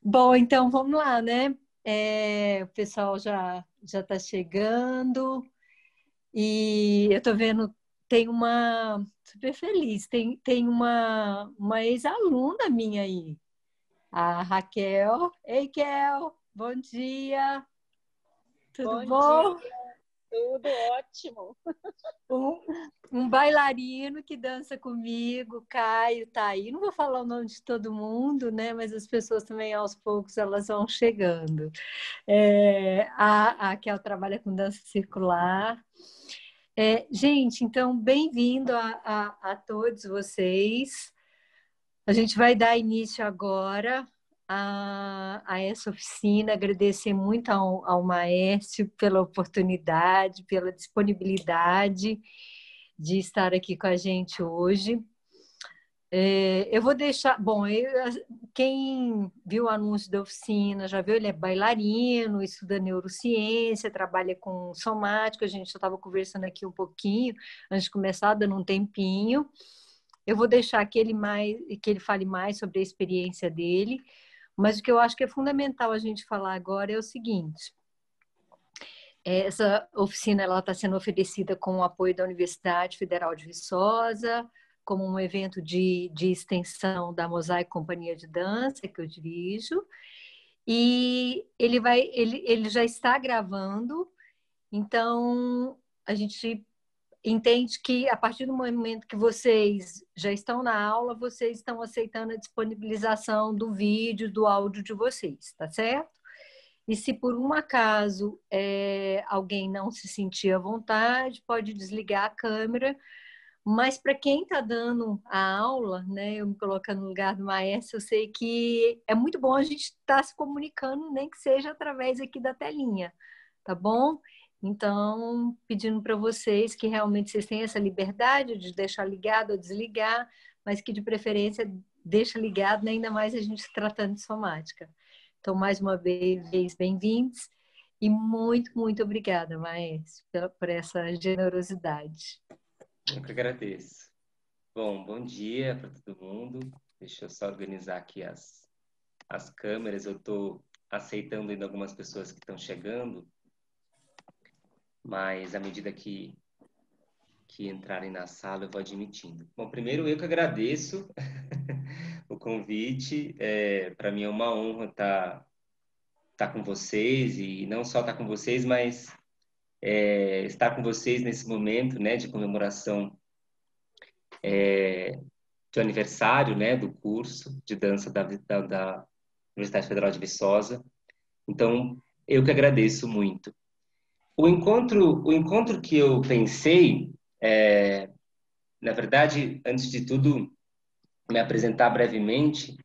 Bom, então vamos lá, né? O pessoal já está chegando e eu estou vendo, tem uma super feliz, tem uma ex-aluna minha aí, a Raquel. Ei, Kel, bom dia, tudo Bom dia, bom? tudo ótimo. Um, um bailarino que dança comigo, Caio, tá aí. Não vou falar o nome de todo mundo, né? Mas as pessoas também, aos poucos, elas vão chegando. A Kel trabalha com dança circular. Gente, então, bem-vindo a todos vocês. A gente vai dar início agora a essa oficina. Agradecer muito ao Maércio pela oportunidade, pela disponibilidade de estar aqui com a gente hoje. Eu vou deixar. Bom, quem viu o anúncio da oficina já viu, ele é bailarino, estuda neurociência, trabalha com somática. A gente já estava conversando aqui um pouquinho antes de começar, dando um tempinho. Eu vou deixar que ele fale mais sobre a experiência dele, mas o que eu acho que é fundamental a gente falar agora é o seguinte: essa oficina ela está sendo oferecida com o apoio da Universidade Federal de Viçosa, como um evento de extensão da Mosaic Companhia de Dança, que eu dirijo, e ele já está gravando, então a gente entende que a partir do momento que vocês já estão na aula, vocês estão aceitando a disponibilização do vídeo, do áudio de vocês, tá certo? E se por um acaso alguém não se sentir à vontade, pode desligar a câmera. Mas para quem está dando a aula, né, eu me colocando no lugar do maestro, eu sei que é muito bom a gente estar se comunicando, nem que seja através aqui da telinha, tá bom? Então, pedindo para vocês que realmente vocês tenham essa liberdade de deixar ligado ou desligar, mas que de preferência deixa ligado, né? Ainda mais a gente se tratando de somática. Então, mais uma vez, bem-vindos e muito, muito obrigada, Maestro, por essa generosidade. Eu que agradeço. Bom dia para todo mundo. Deixa eu só organizar aqui as câmeras. Eu estou aceitando ainda algumas pessoas que estão chegando, mas à medida que entrarem na sala, eu vou admitindo. Bom, primeiro eu que agradeço o convite. Para mim é uma honra estar com vocês, e não só estar com vocês, mas estar com vocês nesse momento, né, de comemoração do aniversário, né, do curso de dança da Universidade Federal de Viçosa. Então, eu que agradeço muito. O encontro que eu pensei, na verdade, antes de tudo, me apresentar brevemente,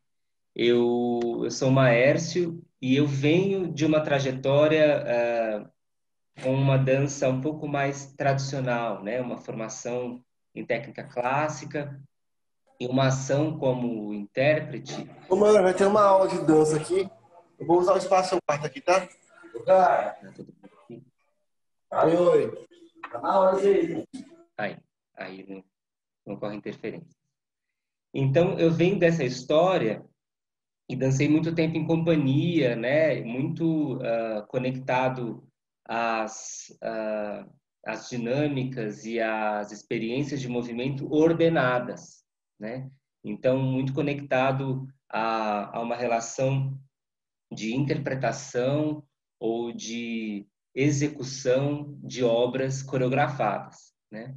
eu sou o Maércio e eu venho de uma trajetória com uma dança um pouco mais tradicional, né, uma formação em técnica clássica e uma ação como intérprete. Ô, mano, vai ter uma aula de dança aqui. Eu vou usar o espaço do quarto aqui, tá? Cara. Oi, oi. Tá na hora aí. Aí não ocorre interferência. Então, eu venho dessa história e dancei muito tempo em companhia, né? Muito conectado às dinâmicas e às experiências de movimento ordenadas, né? Então, muito conectado a uma relação de interpretação ou de execução de obras coreografadas, né?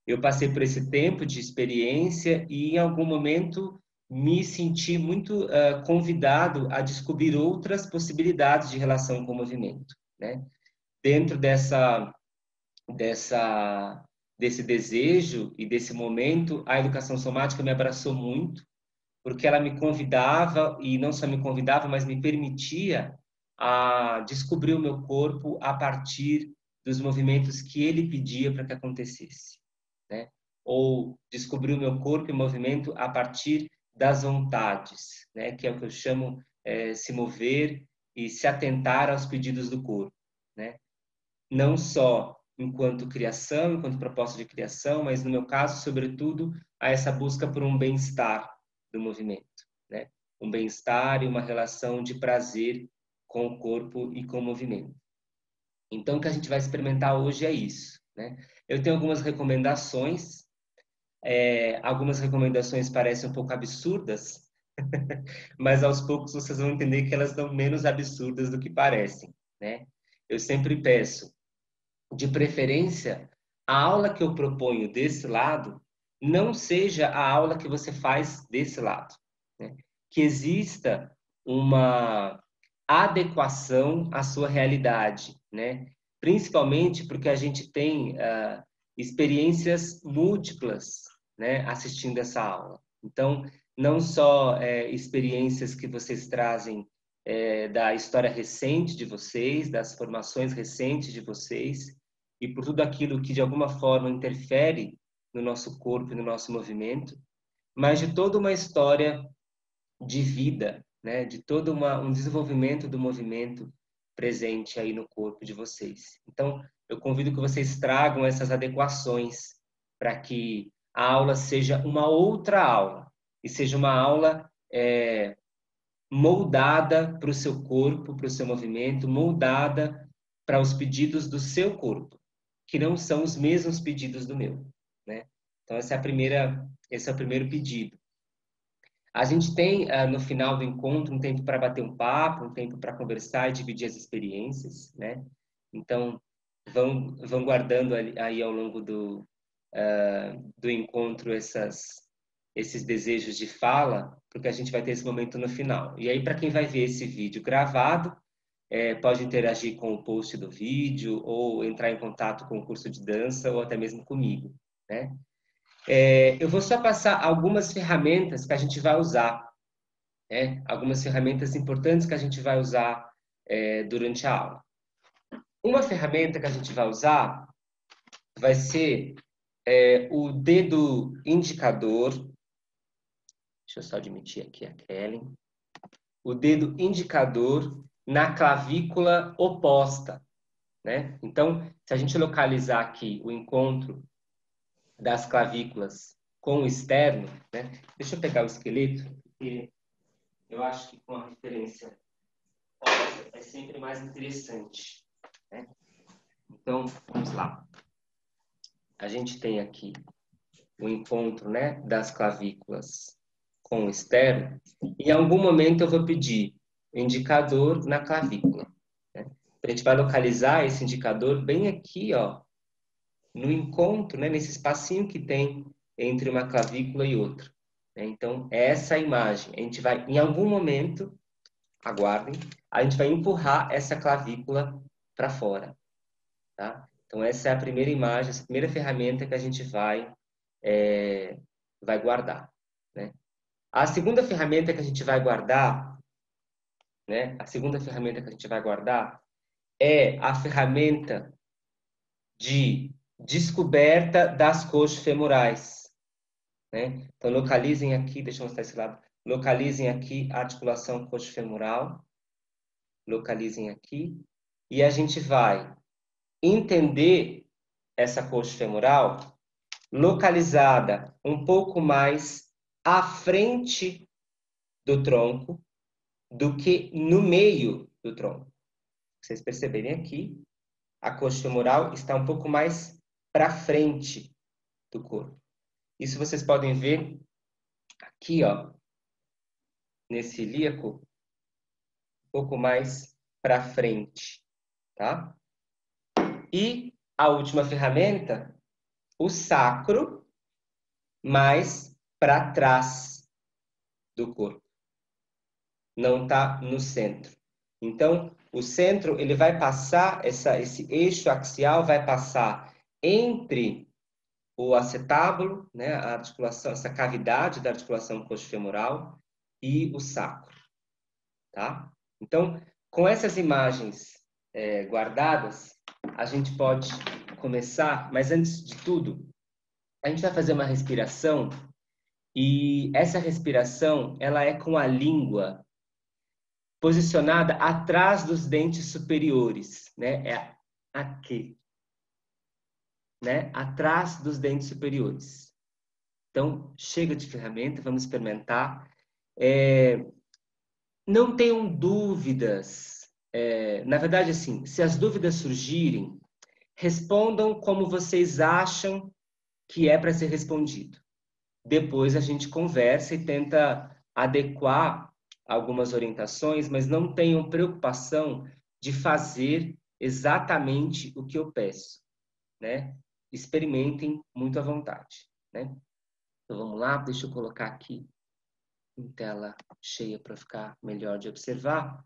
Eu passei por esse tempo de experiência e, em algum momento, me senti muito convidado a descobrir outras possibilidades de relação com o movimento, né? Dentro desse desejo e desse momento, a educação somática me abraçou muito, porque ela me convidava, e não só me convidava, mas me permitia a descobrir o meu corpo a partir dos movimentos que ele pedia para que acontecesse, né? Ou descobrir o meu corpo em movimento a partir das vontades, né? Que é o que eu chamo se mover e se atentar aos pedidos do corpo, né? Não só enquanto criação, enquanto proposta de criação, mas no meu caso, sobretudo, a essa busca por um bem-estar do movimento, né? um bem-estar e uma relação de prazer com o corpo e com o movimento. Então, o que a gente vai experimentar hoje é isso, né? Eu tenho algumas recomendações. Algumas recomendações parecem um pouco absurdas, mas aos poucos vocês vão entender que elas são menos absurdas do que parecem, né? Eu sempre peço, de preferência, a aula que eu proponho desse lado não seja a aula que você faz desse lado, né? Que exista uma adequação à sua realidade, né? Principalmente porque a gente tem experiências múltiplas, né, assistindo essa aula. Então, não só experiências que vocês trazem da história recente de vocês, das formações recentes de vocês, e por tudo aquilo que de alguma forma interfere no nosso corpo e no nosso movimento, mas de toda uma história de vida, né, de todo um desenvolvimento do movimento presente aí no corpo de vocês. Então, eu convido que vocês tragam essas adequações para que a aula seja uma outra aula e seja uma aula moldada para o seu corpo, para o seu movimento, moldada para os pedidos do seu corpo, que não são os mesmos pedidos do meu, né? Então, esse é o primeiro pedido. A gente tem, no final do encontro, um tempo para bater um papo, um tempo para conversar e dividir as experiências, né? Então, vão guardando aí ao longo do encontro esses desejos de fala, porque a gente vai ter esse momento no final. E aí, para quem vai ver esse vídeo gravado, pode interagir com o post do vídeo ou entrar em contato com o curso de dança ou até mesmo comigo, né? Eu vou só passar algumas ferramentas que a gente vai usar, né? Algumas ferramentas importantes que a gente vai usar durante a aula. Uma ferramenta que a gente vai usar vai ser o dedo indicador. Deixa eu só admitir aqui a Kelly. O dedo indicador na clavícula oposta, né? Então, se a gente localizar aqui o encontro das clavículas com o externo, né? Deixa eu pegar o esqueleto, porque eu acho que com a referência é sempre mais interessante, né? Então, vamos lá. A gente tem aqui o encontro, né, das clavículas com o externo. Em algum momento eu vou pedir o indicador na clavícula, né? A gente vai localizar esse indicador bem aqui, ó, no encontro, né, nesse espacinho que tem entre uma clavícula e outra, né? Então, é essa imagem. A gente vai, em algum momento, aguardem, a gente vai empurrar essa clavícula para fora, tá? Então, essa é a primeira imagem, essa primeira ferramenta que a gente vai guardar, né? A segunda ferramenta que a gente vai guardar, né? A segunda ferramenta que a gente vai guardar é a ferramenta de descoberta das coxofemorais, né? Então, localizem aqui, deixa eu mostrar esse lado. Localizem aqui a articulação coxofemoral. Localizem aqui. E a gente vai entender essa coxofemoral localizada um pouco mais à frente do tronco do que no meio do tronco. Vocês perceberem aqui, a coxofemoral está um pouco mais para frente do corpo. Isso vocês podem ver aqui, ó, nesse ilíaco, um pouco mais para frente, tá? E a última ferramenta, o sacro, mais para trás do corpo. Não está no centro. Então, o centro, ele vai passar, esse eixo axial vai passar entre o acetábulo, né, a articulação, essa cavidade da articulação coxofemoral e o sacro, tá? Então, com essas imagens guardadas, a gente pode começar, mas antes de tudo, a gente vai fazer uma respiração e essa respiração, ela é com a língua posicionada atrás dos dentes superiores, né? É aqui, né? Atrás dos dentes superiores. Então, chega de ferramenta, vamos experimentar. não tenham dúvidas. Na verdade, assim, se as dúvidas surgirem, respondam como vocês acham que é para ser respondido. Depois a gente conversa e tenta adequar algumas orientações, mas não tenham preocupação de fazer exatamente o que eu peço, né? Experimentem muito à vontade, né? Então vamos lá, deixa eu colocar aqui em tela cheia para ficar melhor de observar.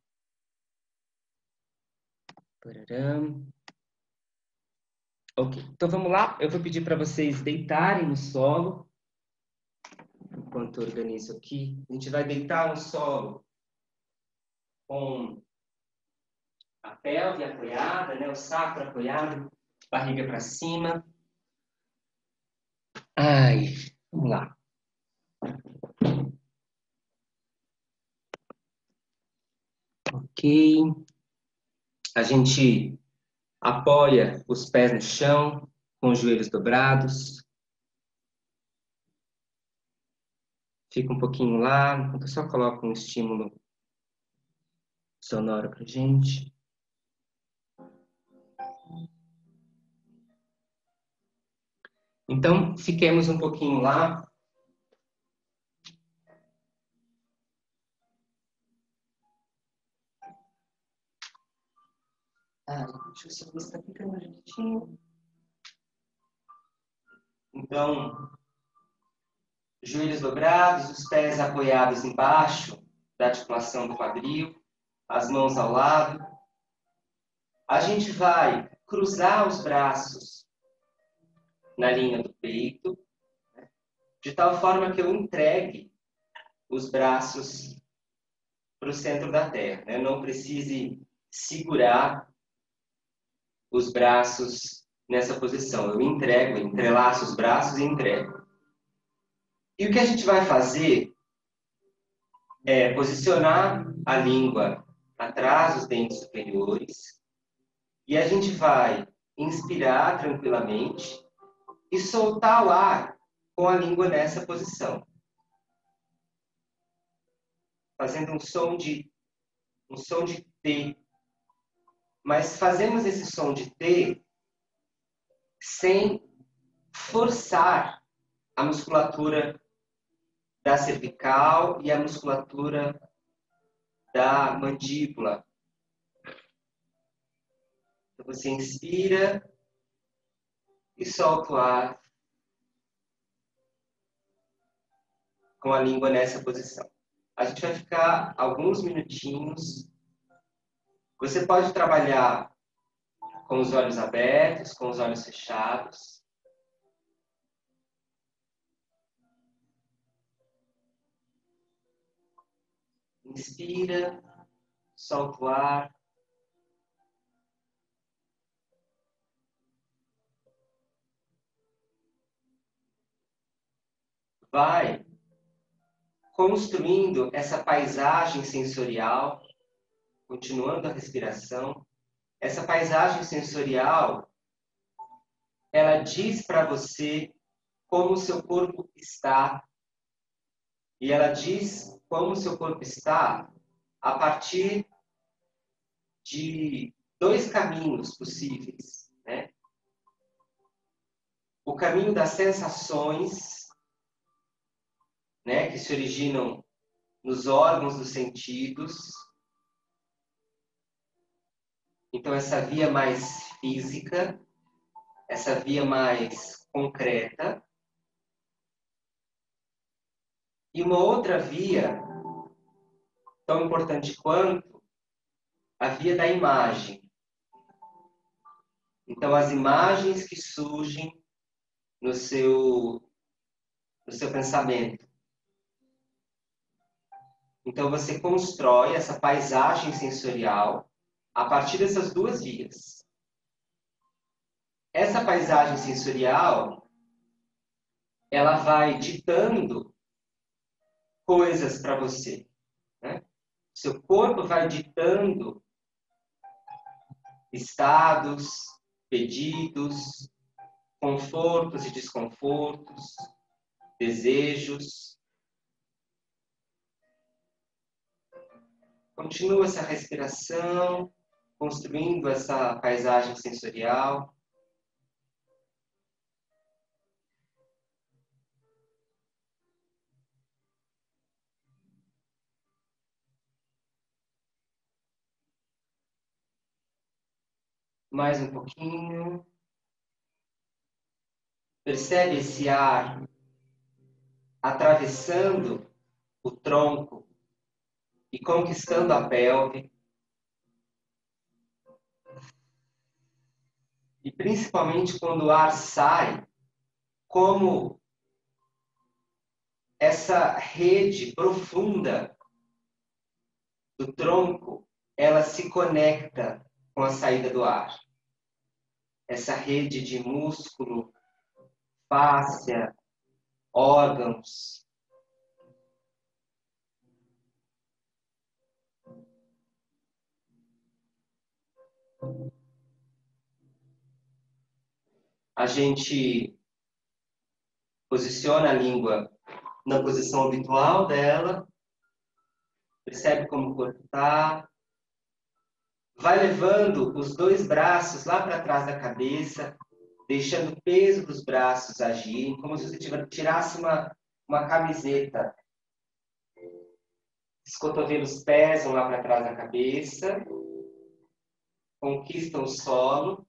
Pararam. Ok, então vamos lá. Eu vou pedir para vocês deitarem no solo. Enquanto eu organizo aqui, a gente vai deitar no solo com a pelve apoiada, né? O sacro apoiado, barriga para cima. Ai, vamos lá. Ok. A gente apoia os pés no chão, com os joelhos dobrados. Fica um pouquinho lá, enquanto eu só coloco um estímulo sonoro pra gente. Então, fiquemos um pouquinho lá. Deixa eu só ver se tá ficando direitinho. Então, joelhos dobrados, os pés apoiados embaixo da articulação do quadril, as mãos ao lado. A gente vai cruzar os braços na linha do peito, de tal forma que eu entregue os braços para o centro da terra, né? Não precise segurar os braços nessa posição. Eu entrelaço os braços e entrego. E o que a gente vai fazer é posicionar a língua atrás dos dentes superiores e a gente vai inspirar tranquilamente e soltar o ar com a língua nessa posição, fazendo um som de T. Mas fazemos esse som de T sem forçar a musculatura da cervical e a musculatura da mandíbula. Então, você inspira e solta o ar com a língua nessa posição. A gente vai ficar alguns minutinhos. Você pode trabalhar com os olhos abertos, com os olhos fechados. Inspira, solta o ar. Vai construindo essa paisagem sensorial, continuando a respiração. Essa paisagem sensorial, ela diz para você como o seu corpo está. E ela diz como o seu corpo está a partir de dois caminhos possíveis, né? O caminho das sensações, né, que se originam nos órgãos dos sentidos. Então, essa via mais física, essa via mais concreta. E uma outra via, tão importante quanto, a via da imagem. Então, as imagens que surgem no seu pensamento. Então, você constrói essa paisagem sensorial a partir dessas duas vias. Essa paisagem sensorial, ela vai ditando coisas para você, né? Seu corpo vai ditando estados, pedidos, confortos e desconfortos, desejos. Continua essa respiração, construindo essa paisagem sensorial. Mais um pouquinho. Percebe esse ar atravessando o tronco e conquistando a pelve. E principalmente quando o ar sai, como essa rede profunda do tronco, ela se conecta com a saída do ar. Essa rede de músculo, fáscia, órgãos. A gente posiciona a língua na posição habitual dela, percebe como o corpo está, vai levando os dois braços lá para trás da cabeça, deixando o peso dos braços agirem, como se você tirasse uma camiseta. Os cotovelos pesam lá para trás da cabeça, conquistam o solo,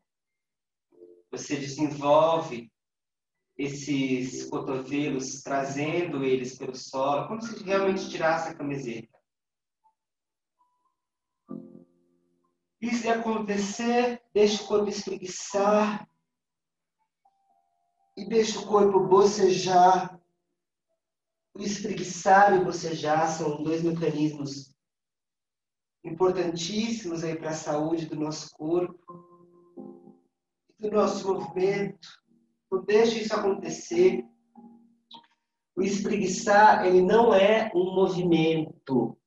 você desenvolve esses cotovelos, trazendo eles pelo solo, como se realmente tirasse a camiseta. E se acontecer, deixa o corpo espreguiçar e deixa o corpo bocejar. O espreguiçar e o bocejar são dois mecanismos importantíssimos aí para a saúde do nosso corpo e do nosso movimento. Então, deixa isso acontecer. O espreguiçar, ele não é um movimento.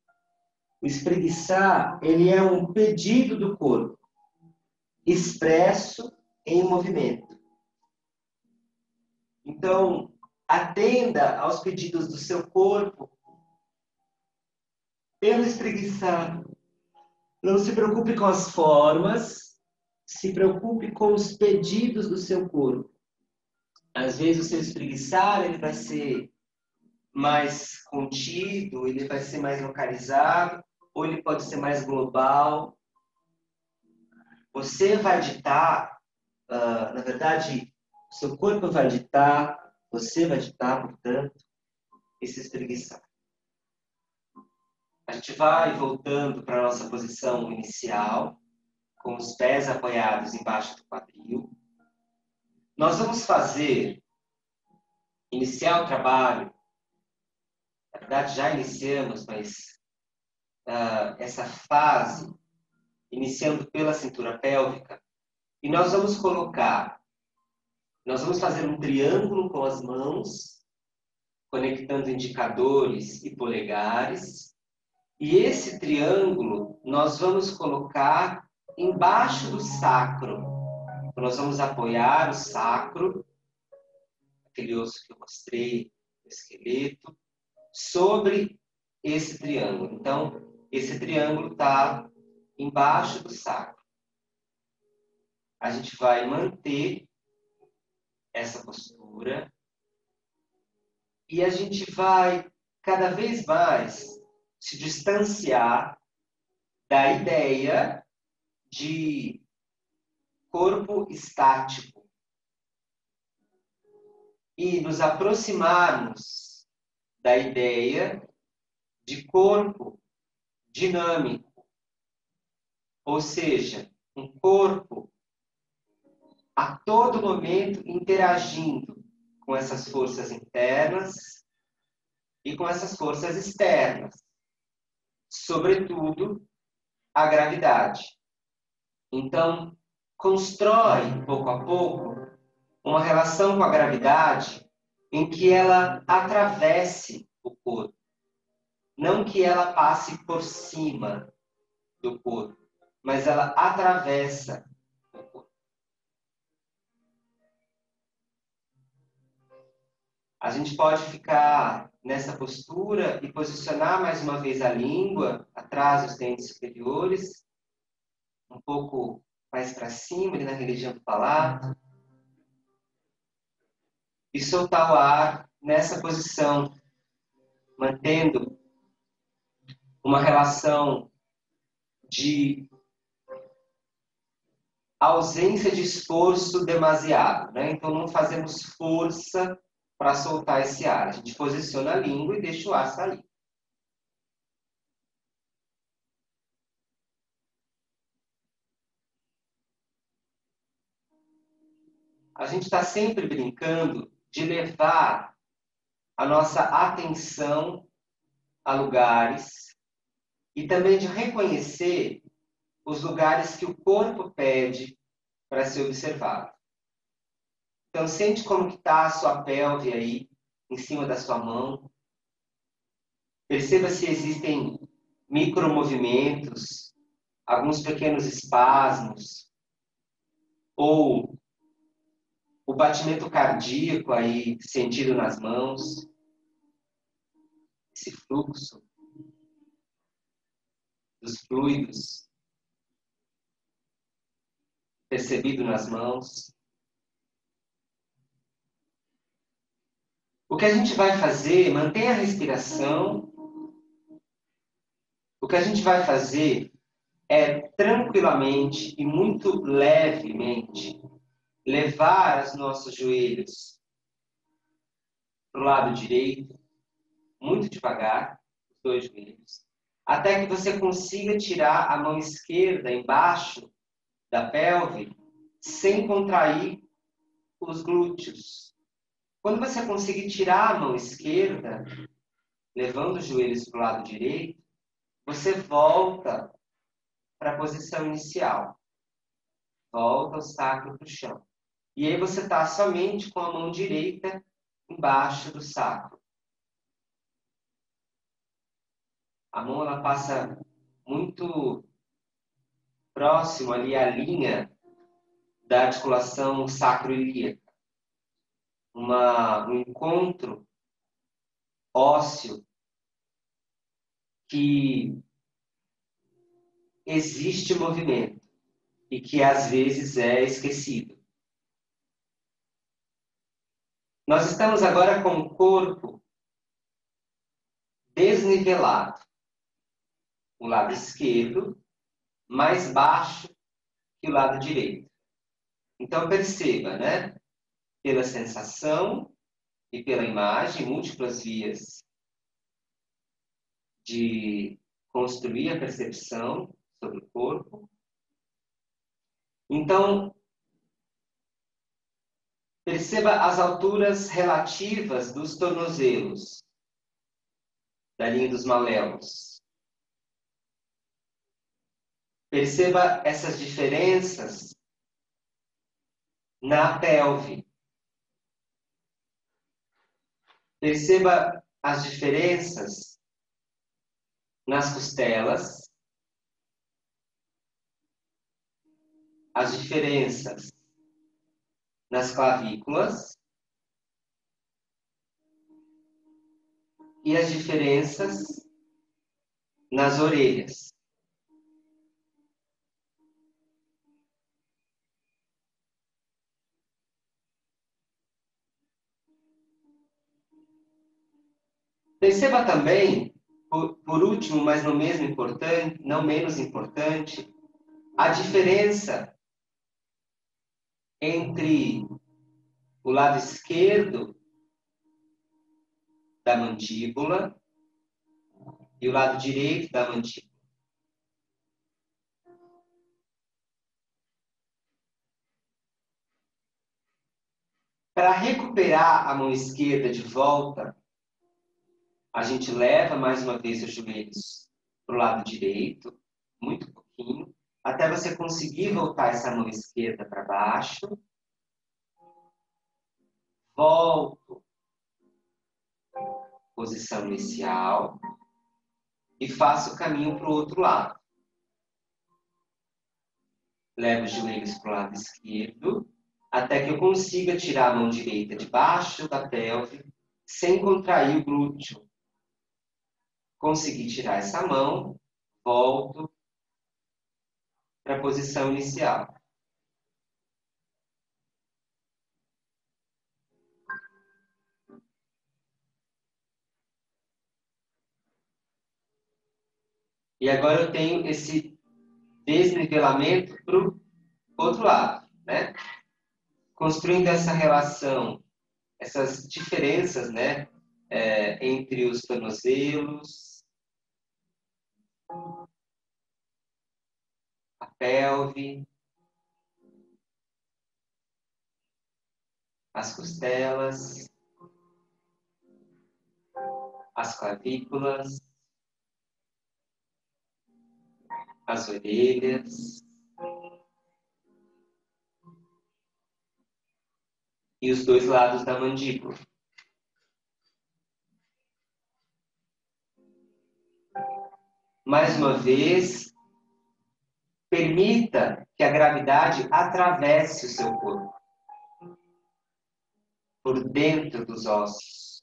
O espreguiçar, ele é um pedido do corpo, expresso em movimento. Então, atenda aos pedidos do seu corpo pelo espreguiçar. Não se preocupe com as formas, se preocupe com os pedidos do seu corpo. Às vezes o seu espreguiçar, ele vai ser mais contido, ele vai ser mais localizado, ou ele pode ser mais global. Você vai ditar, na verdade, o seu corpo vai ditar, você vai ditar, portanto, esse espreguiçar. A gente vai voltando para a nossa posição inicial, com os pés apoiados embaixo do quadril. Nós vamos iniciar o trabalho. Na verdade, já iniciamos, mas essa fase, iniciando pela cintura pélvica, e nós vamos fazer um triângulo com as mãos, conectando indicadores e polegares, e esse triângulo nós vamos colocar embaixo do sacro. Nós vamos apoiar o sacro, aquele osso que eu mostrei, o esqueleto, sobre esse triângulo. Então, esse triângulo está embaixo do sacro. A gente vai manter essa postura e a gente vai cada vez mais se distanciar da ideia de corpo estático e nos aproximarmos da ideia de corpo dinâmico, ou seja, um corpo a todo momento interagindo com essas forças internas e com essas forças externas, sobretudo a gravidade. Então, constrói, pouco a pouco, uma relação com a gravidade em que ela atravesse o corpo, não que ela passe por cima do corpo, mas ela atravessa o corpo. A gente pode ficar nessa postura e posicionar mais uma vez a língua atrás dos dentes superiores, um pouco mais para cima, ali na região do palato. E soltar o ar nessa posição, mantendo uma relação de ausência de esforço demasiado, né? Então não fazemos força para soltar esse ar. A gente posiciona a língua e deixa o ar sair. A gente está sempre brincando de levar a nossa atenção a lugares e também de reconhecer os lugares que o corpo pede para ser observado. Então, sente como que está a sua pelve aí, em cima da sua mão. Perceba se existem micromovimentos, alguns pequenos espasmos, ou o batimento cardíaco aí sentido nas mãos, esse fluxo dos fluidos percebido nas mãos. O que a gente vai fazer, mantenha a respiração. O que a gente vai fazer é tranquilamente e muito levemente levar os nossos joelhos para o lado direito, muito devagar, os dois joelhos, até que você consiga tirar a mão esquerda embaixo da pelve sem contrair os glúteos. Quando você conseguir tirar a mão esquerda, levando os joelhos para o lado direito, você volta para a posição inicial. Volta o sacro para o chão. E aí você está somente com a mão direita embaixo do sacro. A mão ela passa muito próximo ali à linha da articulação sacroiliaca. Um encontro ósseo que existe movimento e que às vezes é esquecido. Nós estamos agora com o corpo desnivelado. O lado esquerdo mais baixo que o lado direito. Então perceba, né? Pela sensação e pela imagem, múltiplas vias de construir a percepção sobre o corpo. Então, perceba as alturas relativas dos tornozelos, da linha dos maléolos. Perceba essas diferenças na pelve. Perceba as diferenças nas costelas, as diferenças nas clavículas e as diferenças nas orelhas. Perceba também, por último, mas não menos importante, a diferença entre o lado esquerdo da mandíbula e o lado direito da mandíbula. Para recuperar a mão esquerda de volta, a gente leva mais uma vez os joelhos para o lado direito, muito pouquinho, até você conseguir voltar essa mão esquerda para baixo. Volto. Posição inicial. E faço o caminho para o outro lado. Levo os joelhos para o lado esquerdo, até que eu consiga tirar a mão direita de baixo da pelve, sem contrair o glúteo. Consegui tirar essa mão, volto para a posição inicial. E agora eu tenho esse desnivelamento para o outro lado, né? Construindo essa relação, essas diferenças, né? Entre os tornozelos, a pelve, as costelas, as clavículas, as orelhas e os dois lados da mandíbula. Mais uma vez, permita que a gravidade atravesse o seu corpo, por dentro dos ossos,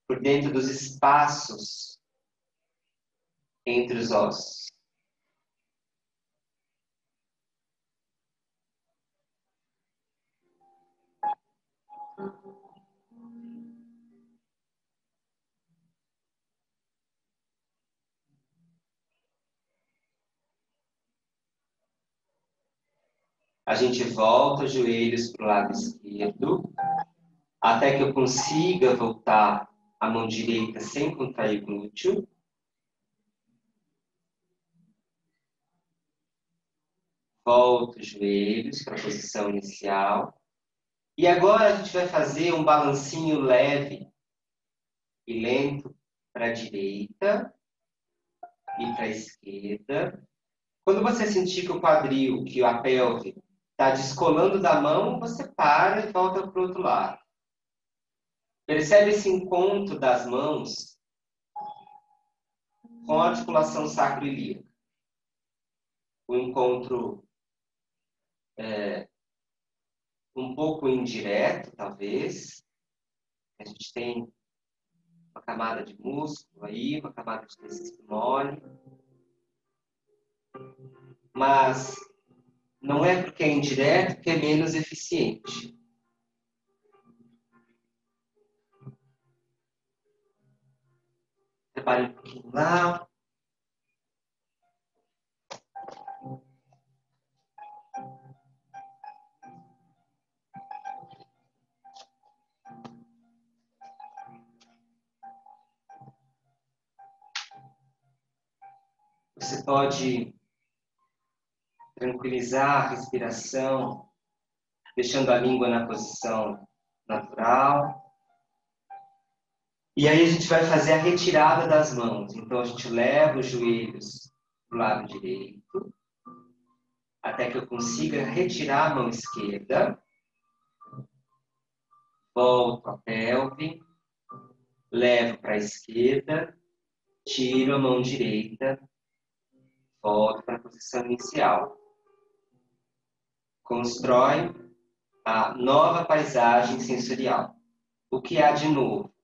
por dentro dos espaços entre os ossos. A gente volta os joelhos para o lado esquerdo, até que eu consiga voltar a mão direita sem contrair o glúteo. Volto os joelhos para a posição inicial. E agora a gente vai fazer um balancinho leve e lento para a direita e para a esquerda. Quando você sentir que o quadril, que a pelve está descolando da mão, você para e volta para o outro lado. Percebe esse encontro das mãos com a articulação sacroiliaca. O encontro um pouco indireto, talvez. A gente tem uma camada de músculo aí, uma camada de tecido mole. Mas não é porque é indireto que é menos eficiente. Prepare um pouquinho lá. Você pode tranquilizar a respiração, deixando a língua na posição natural. E aí a gente vai fazer a retirada das mãos. Então a gente leva os joelhos para o lado direito, até que eu consiga retirar a mão esquerda. Volto a pelve, levo para a esquerda, tiro a mão direita, volto para a posição inicial. Constrói a nova paisagem sensorial. O que há de novo?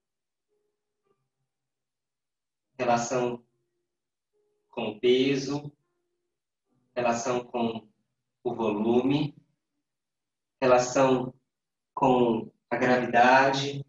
Relação com o peso, relação com o volume, relação com a gravidade.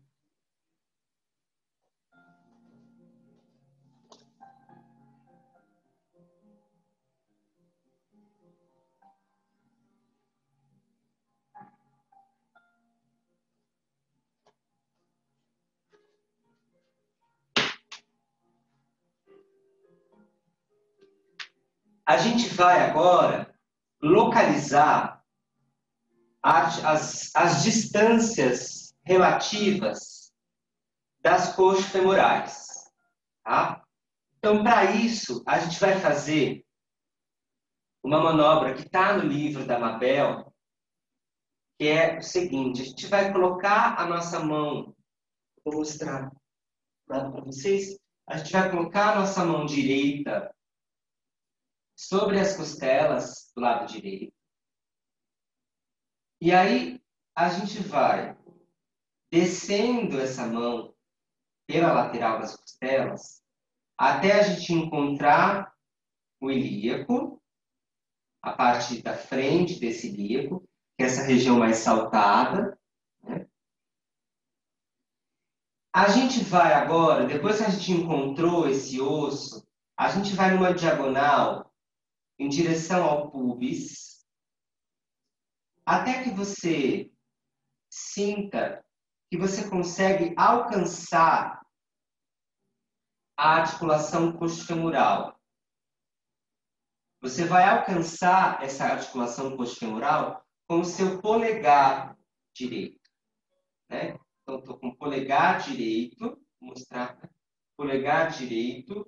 A gente vai agora localizar as distâncias relativas das coxas femorais. Tá? Então, para isso, a gente vai fazer uma manobra que está no livro da Mabel, que é o seguinte: a gente vai colocar a nossa mão, vou mostrar para vocês, a gente vai colocar a nossa mão direita sobre as costelas do lado direito. E aí a gente vai descendo essa mão pela lateral das costelas, até a gente encontrar o ilíaco, a parte da frente desse ilíaco, que é essa região mais saltada, né? A gente vai agora, depois que a gente encontrou esse osso, a gente vai numa diagonal em direção ao pubis, até que você sinta que você consegue alcançar a articulação coxofemoral. Você vai alcançar essa articulação coxofemoral com o seu polegar direito, né? Então, estou com o polegar direito, vou mostrar, né? Polegar direito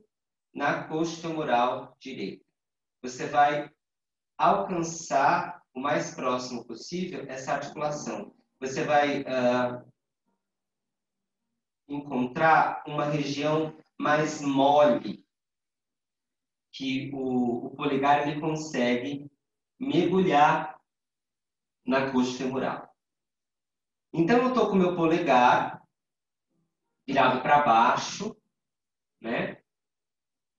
na coxofemoral direita. Você vai alcançar o mais próximo possível essa articulação. Você vai encontrar uma região mais mole, que o polegar ele consegue mergulhar na coxa femoral. Então, eu estou com o meu polegar virado para baixo, né?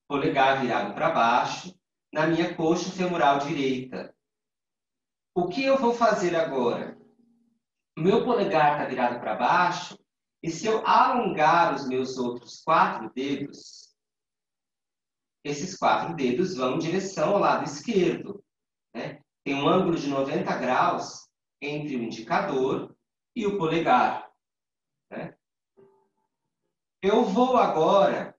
Polegar virado para baixo, na minha coxa femoral direita. O que eu vou fazer agora? O meu polegar está virado para baixo, e se eu alongar os meus outros 4 dedos, esses 4 dedos vão em direção ao lado esquerdo, né? Tem um ângulo de 90 graus entre o indicador e o polegar, né? Eu vou agora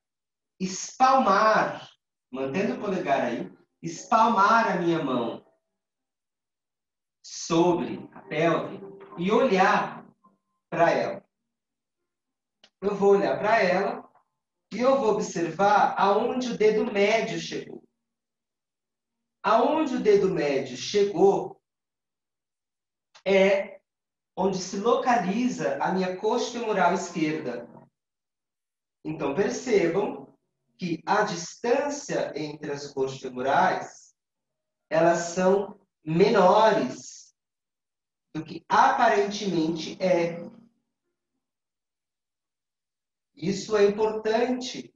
espalmar, mantendo o polegar aí, espalmar a minha mão sobre a pelve e olhar para ela. Eu vou olhar para ela e eu vou observar aonde o dedo médio chegou. Aonde o dedo médio chegou é onde se localiza a minha coxa femoral esquerda. Então, percebam que a distância entre as coxas femorais, elas são menores do que aparentemente é. Isso é importante,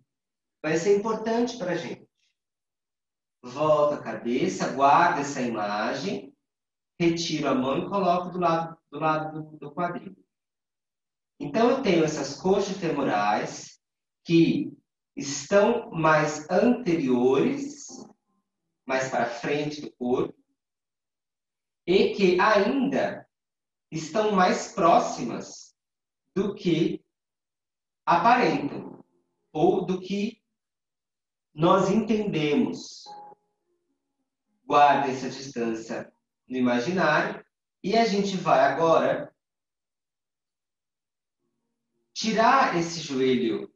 vai ser importante para a gente. Volta a cabeça, guarda essa imagem, retiro a mão e coloco do lado do quadril. Então, eu tenho essas coxas femorais que estão mais anteriores, mais para frente do corpo, e que ainda estão mais próximas do que aparentam, ou do que nós entendemos. Guarda essa distância no imaginário e a gente vai agora tirar esse joelho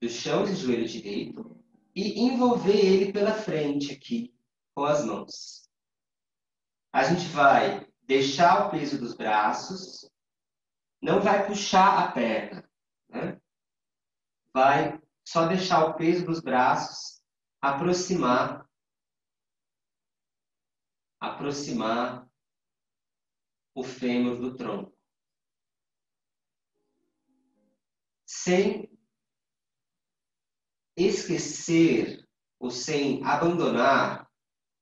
do chão, esse joelho direito, e envolver ele pela frente aqui com as mãos. A gente vai deixar o peso dos braços, não vai puxar a perna, né? Vai só deixar o peso dos braços aproximar o fêmur do tronco. Sem esquecer ou sem abandonar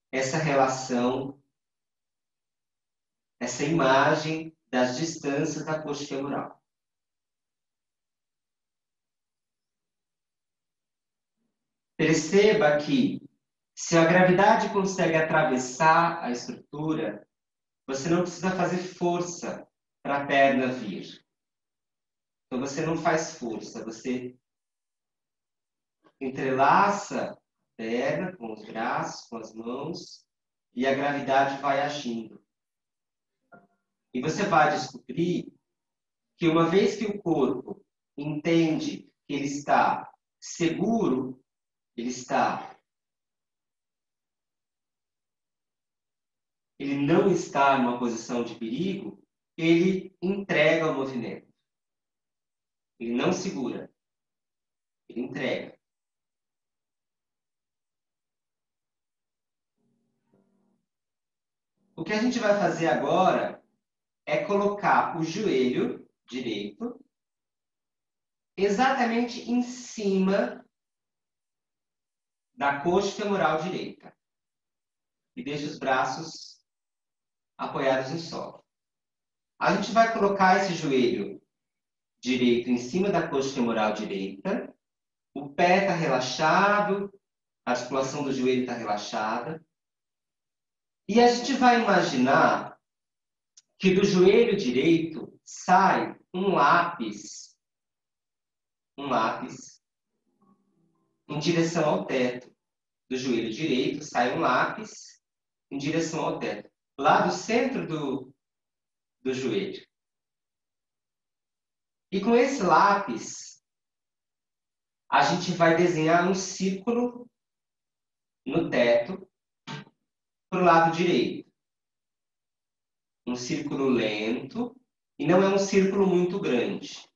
essa relação, essa imagem das distâncias da coxa femoral. Perceba que, se a gravidade consegue atravessar a estrutura, você não precisa fazer força para a perna vir. Então, você não faz força, você entrelaça a perna com os braços, com as mãos, e a gravidade vai agindo. E você vai descobrir que uma vez que o corpo entende que ele está seguro, ele não está numa posição de perigo, ele entrega o movimento. Ele não segura, ele entrega. O que a gente vai fazer agora é colocar o joelho direito exatamente em cima da coxa femoral direita. E deixa os braços apoiados no solo. A gente vai colocar esse joelho direito em cima da coxa femoral direita. O pé está relaxado, a articulação do joelho está relaxada. E a gente vai imaginar que do joelho direito sai um lápis em direção ao teto. Do joelho direito sai um lápis em direção ao teto, lá do centro do joelho. E com esse lápis, a gente vai desenhar um círculo no teto para o lado direito. Um círculo lento, e não é um círculo muito grande.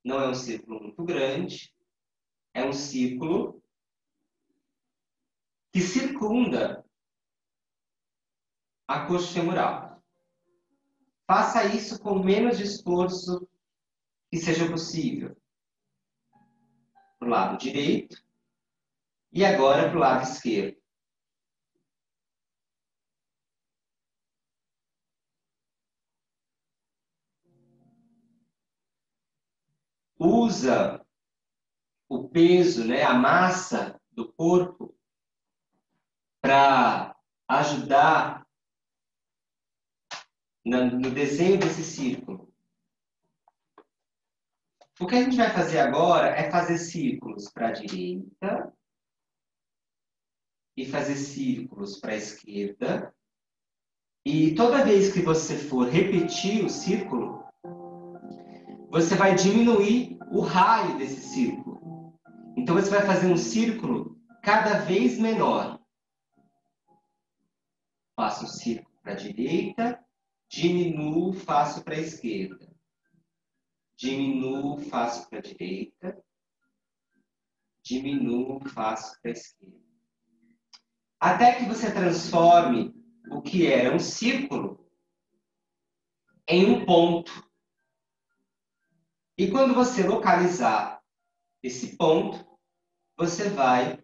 Não é um círculo muito grande, é um círculo que circunda a coxa femoral. Faça isso com o menos esforço que seja possível. Para o lado direito e agora para o lado esquerdo. Usa o peso, né, a massa do corpo para ajudar no desenho desse círculo. O que a gente vai fazer agora é fazer círculos para a direita e fazer círculos para a esquerda. E toda vez que você for repetir o círculo, você vai diminuir o raio desse círculo. Então você vai fazer um círculo cada vez menor. Faço um círculo para a direita, diminuo, faço para a esquerda. Diminuo, faço para a direita. Diminuo, faço para a esquerda. Até que você transforme o que era um círculo em um ponto. E quando você localizar esse ponto, você vai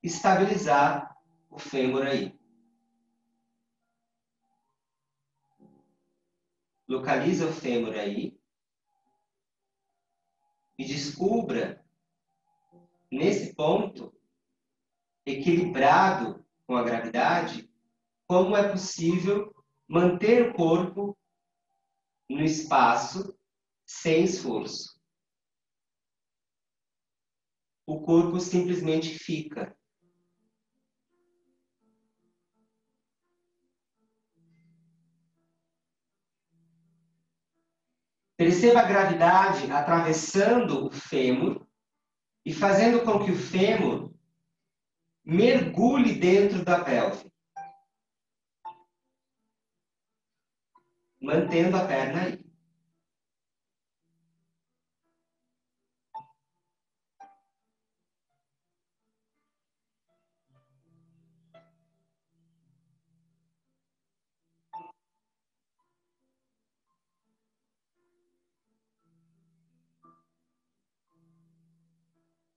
estabilizar o fêmur aí. Localiza o fêmur aí e descubra nesse ponto, equilibrado com a gravidade, como é possível manter o corpo no espaço sem esforço. O corpo simplesmente fica. Perceba a gravidade atravessando o fêmur e fazendo com que o fêmur mergulhe dentro da pelve. Mantendo a perna aí.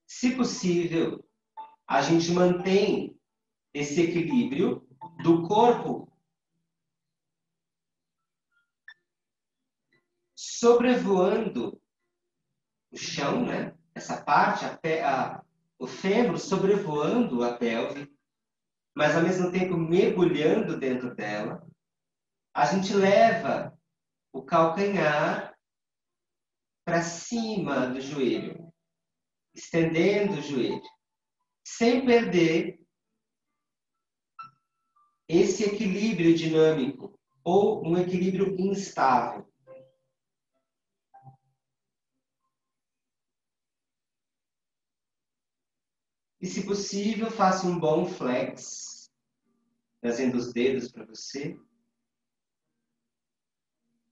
Se possível, a gente mantém esse equilíbrio do corpo sobrevoando o chão, né? Essa parte, o fêmur sobrevoando a pelve, mas ao mesmo tempo mergulhando dentro dela. A gente leva o calcanhar para cima do joelho, estendendo o joelho, sem perder esse equilíbrio dinâmico ou um equilíbrio instável. E, se possível, faça um bom flex, trazendo os dedos para você,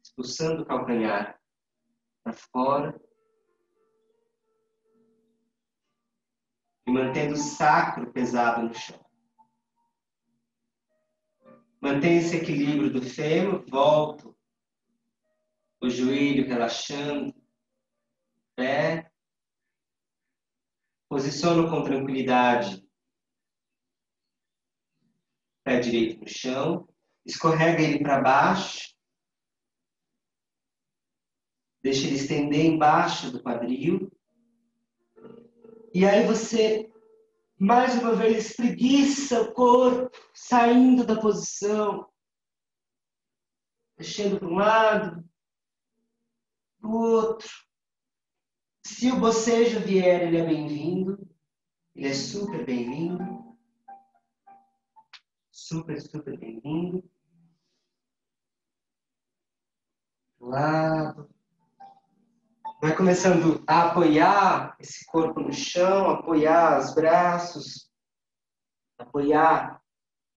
expulsando o calcanhar para fora e mantendo o sacro pesado no chão. Mantenha esse equilíbrio do fêmur, volto o joelho relaxando, pé. Posiciono com tranquilidade pé direito no chão. Escorrega ele para baixo. Deixa ele estender embaixo do quadril. E aí você, mais uma vez, espreguiça o corpo, saindo da posição. Mexendo para um lado, para o outro. Se o bocejo vier, ele é bem-vindo. Ele é super bem-vindo. Super, super bem-vindo. Lado. Vai começando a apoiar esse corpo no chão, apoiar os braços, apoiar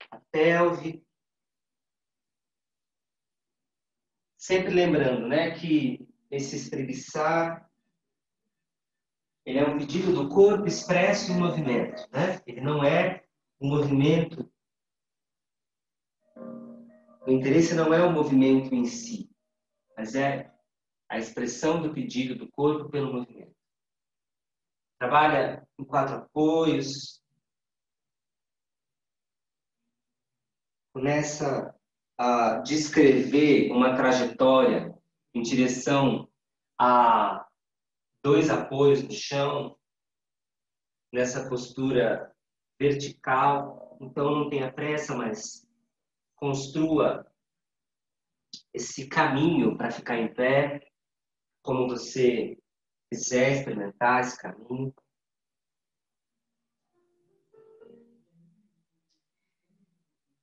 a pelve. Sempre lembrando, né, que esse espreguiçar, ele é um pedido do corpo expresso em movimento, né? Ele não é um movimento. O interesse não é o movimento em si, mas é a expressão do pedido do corpo pelo movimento. Trabalha em 4 apoios. Começa a descrever uma trajetória em direção a 2 apoios no chão, nessa postura vertical. Então não tenha pressa, mas construa esse caminho para ficar em pé, como você quiser experimentar esse caminho.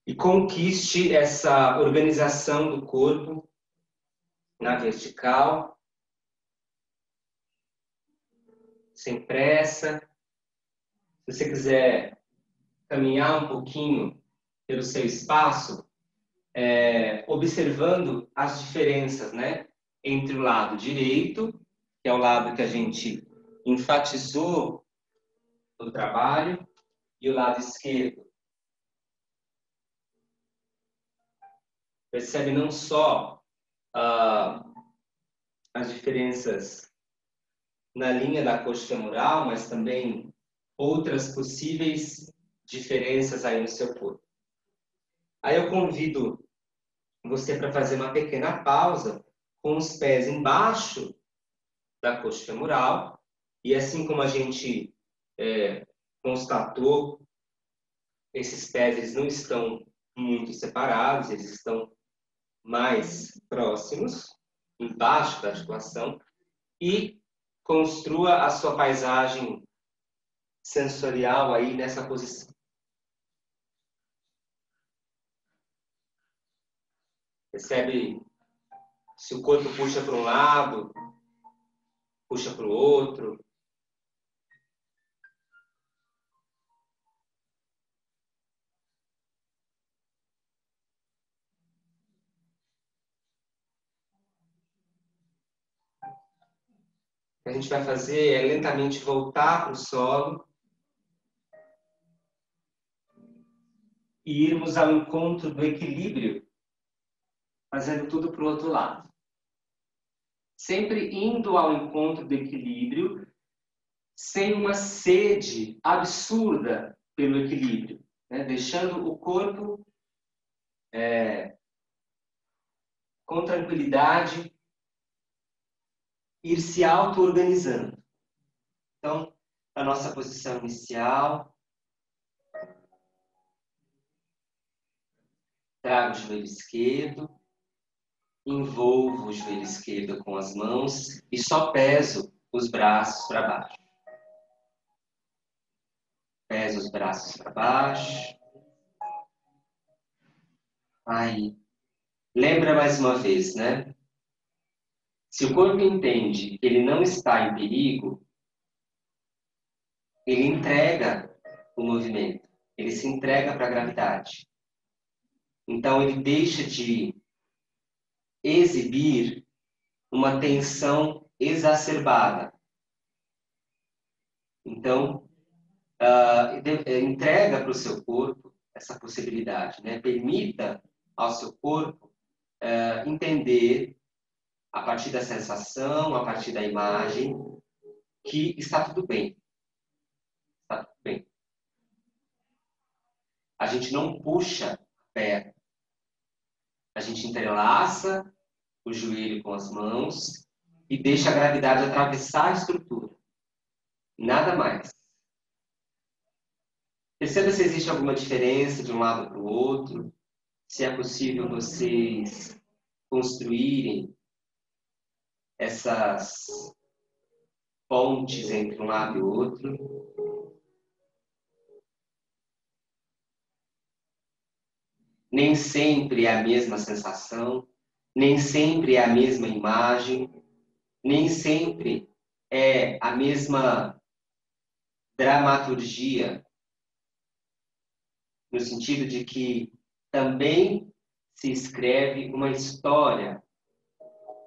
E conquiste essa organização do corpo na vertical, sem pressa. Se você quiser caminhar um pouquinho pelo seu espaço, observando as diferenças, né, entre o lado direito, que é o lado que a gente enfatizou no trabalho, e o lado esquerdo. Percebe não só as diferenças na linha da coxa femoral, mas também outras possíveis diferenças aí no seu corpo. Aí eu convido você para fazer uma pequena pausa com os pés embaixo da coxa femoral, e assim como a gente constatou, esses pés eles não estão muito separados, eles estão mais próximos, embaixo da articulação, e construa a sua paisagem sensorial aí nessa posição. Percebe se o corpo puxa para um lado, puxa para o outro. O que a gente vai fazer é lentamente voltar para o solo e irmos ao encontro do equilíbrio, fazendo tudo para o outro lado. Sempre indo ao encontro do equilíbrio, sem uma sede absurda pelo equilíbrio, né? Deixando o corpo com tranquilidade ir se auto-organizando. Então, a nossa posição inicial, trago o joelho esquerdo, envolvo o joelho esquerdo com as mãos e só peso os braços para baixo. Peso os braços para baixo. Aí. Lembra mais uma vez, né? Se o corpo entende que ele não está em perigo, ele entrega o movimento. Ele se entrega para a gravidade. Então, ele deixa de exibir uma tensão exacerbada. Então, entrega para o seu corpo essa possibilidade, né? Permita ao seu corpo entender, a partir da sensação, a partir da imagem, que está tudo bem. Está tudo bem. A gente não puxa a perna. A gente entrelaça o joelho com as mãos e deixa a gravidade atravessar a estrutura. Nada mais. Perceba se existe alguma diferença de um lado para o outro. Se é possível vocês construírem essas pontes entre um lado e o outro. Nem sempre é a mesma sensação, nem sempre é a mesma imagem, nem sempre é a mesma dramaturgia, no sentido de que também se escreve uma história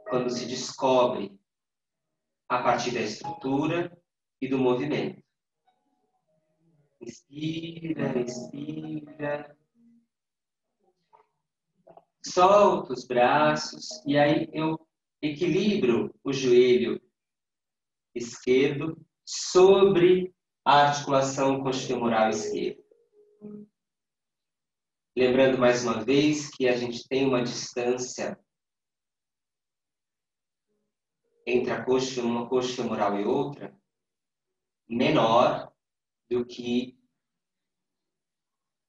quando se descobre a partir da estrutura e do movimento. Inspira, expira. Solto os braços e aí eu equilibro o joelho esquerdo sobre a articulação coxofemoral esquerda. Lembrando mais uma vez que a gente tem uma distância entre uma coxa femoral e outra menor do que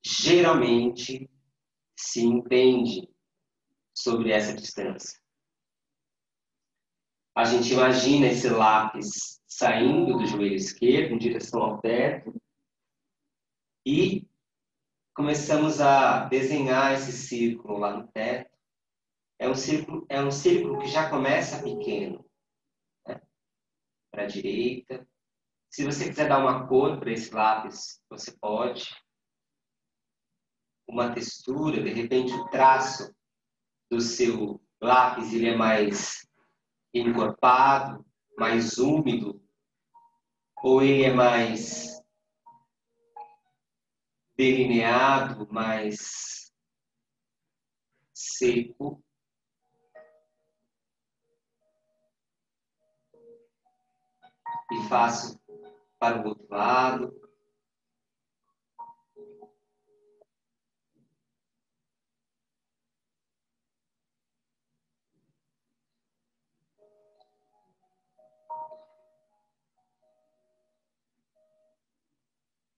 geralmente se entende sobre essa distância. A gente imagina esse lápis saindo do joelho esquerdo em direção ao teto e começamos a desenhar esse círculo lá no teto. É um círculo que já começa pequeno, né? Para a direita. Se você quiser dar uma cor para esse lápis, você pode. Uma textura, de repente o traço do seu lápis ele é mais encorpado, mais úmido, ou ele é mais delineado, mais seco. E faço para o outro lado.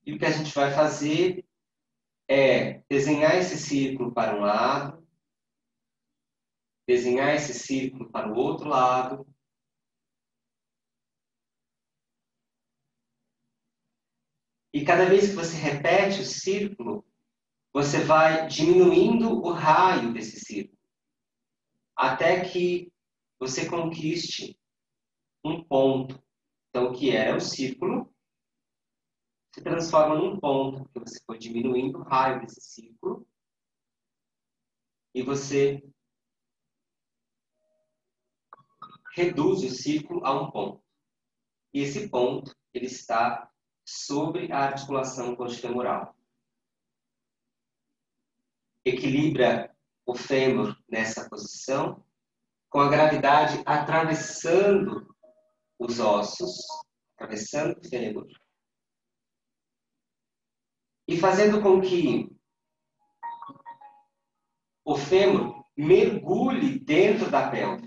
E o que a gente vai fazer é desenhar esse círculo para um lado, desenhar esse círculo para o outro lado, e cada vez que você repete o círculo, você vai diminuindo o raio desse círculo, até que você conquiste um ponto. Então, o que era um círculo se transforma num ponto, porque você foi diminuindo o raio desse círculo e você reduz o círculo a um ponto. E esse ponto ele está sobre a articulação coxofemoral. Equilibra o fêmur nessa posição, com a gravidade atravessando os ossos, atravessando o fêmur, e fazendo com que o fêmur mergulhe dentro da pelve.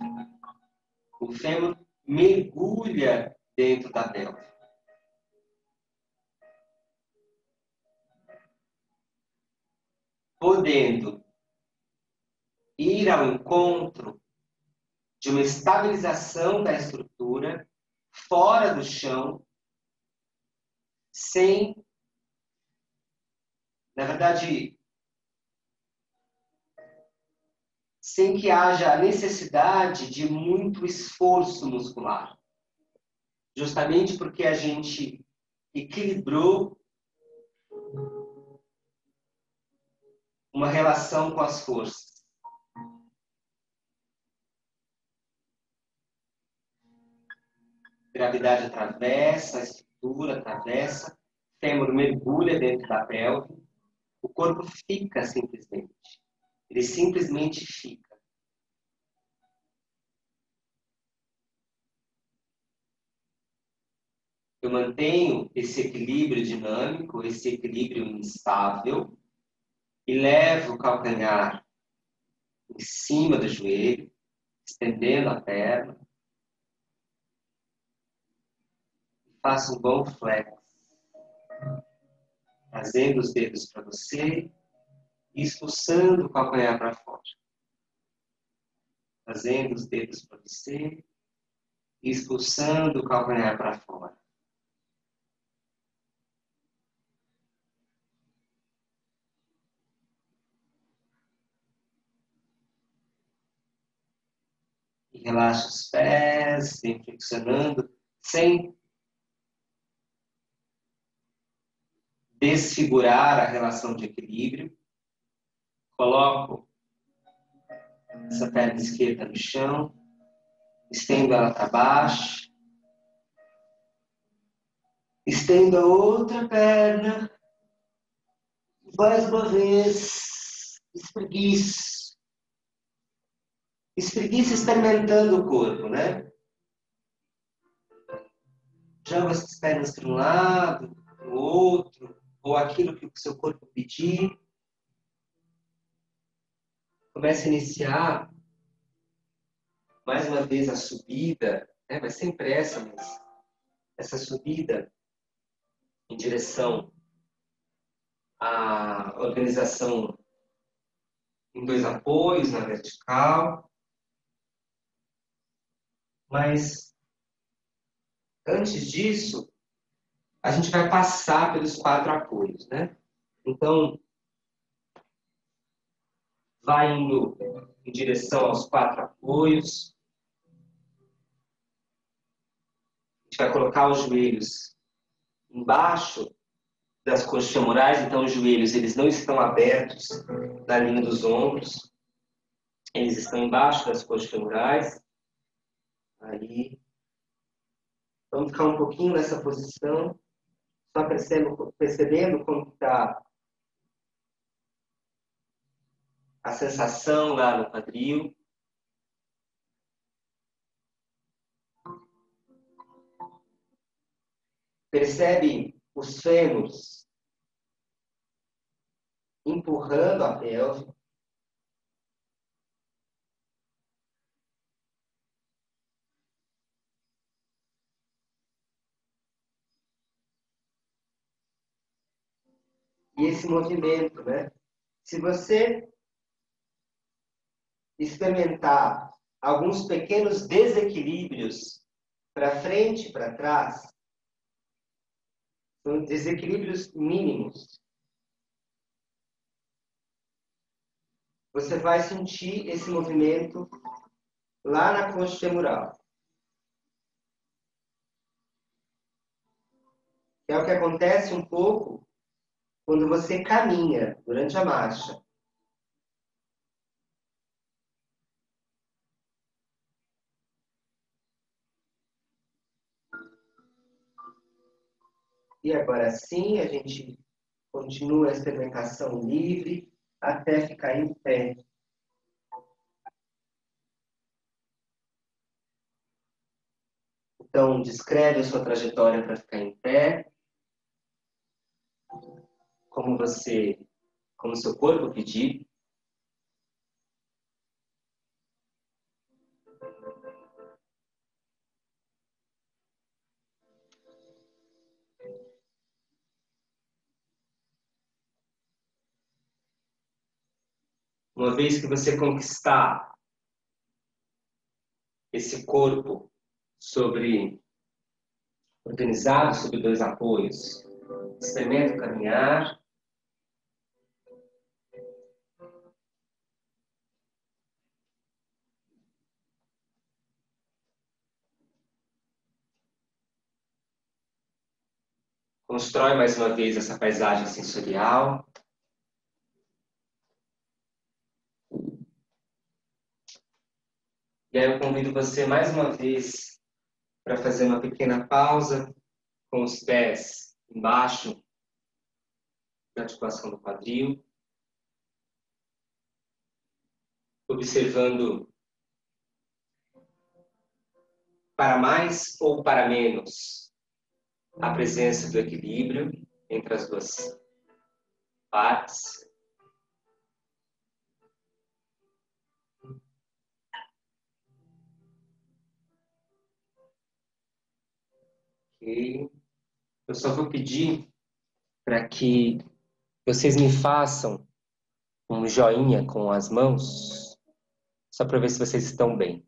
O fêmur mergulha dentro da pelve. Podendo ir ao encontro de uma estabilização da estrutura fora do chão, sem, na verdade, sem que haja a necessidade de muito esforço muscular. Justamente porque a gente equilibrou uma relação com as forças. Gravidade atravessa, a estrutura atravessa, fêmur mergulha dentro da pelve, o corpo fica simplesmente. Ele simplesmente fica. eu mantenho esse equilíbrio dinâmico, esse equilíbrio instável, e levo o calcanhar em cima do joelho, estendendo a perna. Faça um bom flex, trazendo os dedos para você e expulsando o calcanhar para fora. Trazendo os dedos para você e expulsando o calcanhar para fora. E relaxa os pés, vem flexionando, sem desfigurar a relação de equilíbrio. Coloco essa perna esquerda no chão, estendo ela para baixo, estendo a outra perna, mais uma vez, espreguiço. Espreguiça experimentando o corpo, né? Joga as pernas para um lado, para o outro, ou aquilo que o seu corpo pedir. Comece a iniciar, mais uma vez, a subida, né? Mas sem pressa, mas essa subida em direção à organização em 2 apoios na vertical. Mas, antes disso, a gente vai passar pelos 4 apoios, né? Então, vai indo em direção aos 4 apoios. A gente vai colocar os joelhos embaixo das coxas femorais. Então, os joelhos eles não estão abertos na linha dos ombros. Eles estão embaixo das coxas femorais. Aí. Vamos ficar um pouquinho nessa posição. Só percebendo como está a sensação lá no quadril. Percebe os fêmurs empurrando a pelve. E esse movimento, né? Se você experimentar alguns pequenos desequilíbrios para frente e para trás, são desequilíbrios mínimos. Você vai sentir esse movimento lá na coxa femoral. É o que acontece um pouco quando você caminha durante a marcha. E agora sim, a gente continua a experimentação livre até ficar em pé. Então, descreve a sua trajetória para ficar em pé. Como o seu corpo pedir. Uma vez que você conquistar esse corpo organizado sobre 2 apoios, experimenta caminhar. Constrói mais uma vez essa paisagem sensorial. E aí eu convido você mais uma vez para fazer uma pequena pausa com os pés embaixo da articulação do quadril, observando para mais ou para menos a presença do equilíbrio entre as duas partes. Ok. Eu só vou pedir para que vocês me façam um joinha com as mãos, só para ver se vocês estão bem.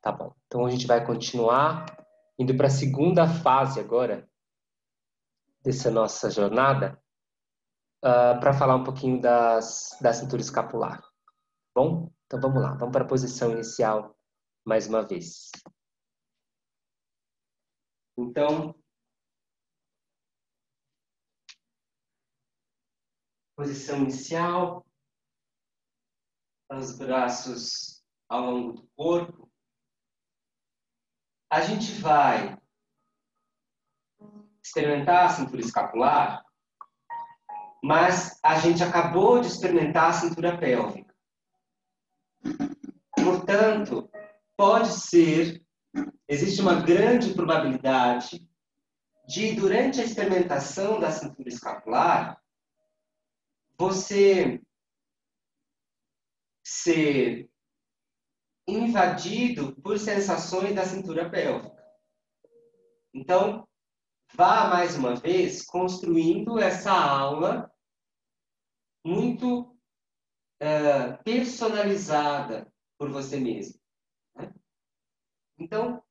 Tá bom. Então a gente vai continuar indo para a segunda fase agora dessa nossa jornada, para falar um pouquinho da cintura escapular. Bom? Então vamos lá, vamos para a posição inicial mais uma vez. Então, posição inicial, os braços ao longo do corpo. A gente vai experimentar a cintura escapular, mas a gente acabou de experimentar a cintura pélvica. Portanto, existe uma grande probabilidade de, durante a experimentação da cintura escapular, você ser invadido por sensações da cintura pélvica. Então, vá mais uma vez construindo essa aula muito personalizada por você mesmo. Né? Então,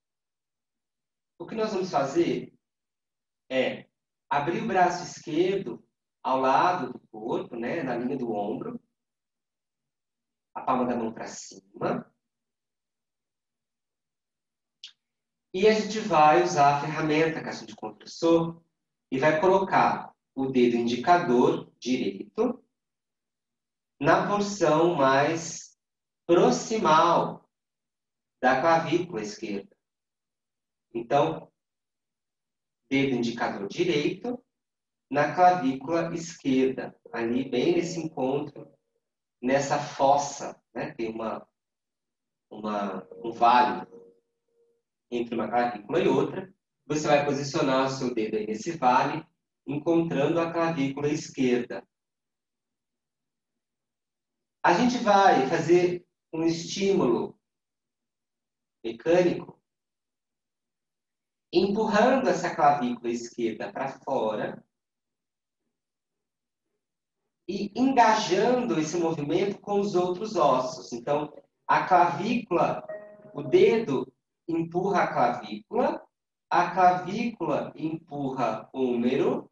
o que nós vamos fazer é abrir o braço esquerdo ao lado do corpo, né, na linha do ombro, a palma da mão para cima. E a gente vai usar a ferramenta que a gente conversou e vai colocar o dedo indicador direito na porção mais proximal da clavícula esquerda. Então, dedo indicador direito na clavícula esquerda, ali bem nesse encontro, nessa fossa, né? Tem um vale entre uma clavícula e outra. Você vai posicionar o seu dedo aí nesse vale, encontrando a clavícula esquerda. A gente vai fazer um estímulo mecânico, empurrando essa clavícula esquerda para fora e engajando esse movimento com os outros ossos. Então, a clavícula, o dedo empurra a clavícula empurra húmero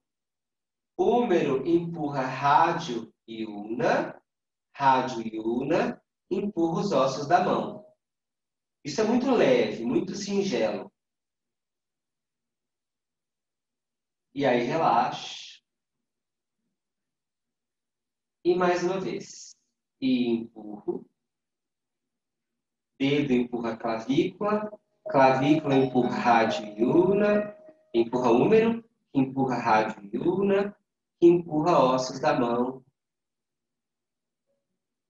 empurra rádio e ulna empurra os ossos da mão. Isso é muito leve, muito singelo. E aí relaxa. E mais uma vez. E empurro. Dedo empurra clavícula empurra rádio e ulna, empurra húmero, empurra rádio e ulna, empurra ossos da mão.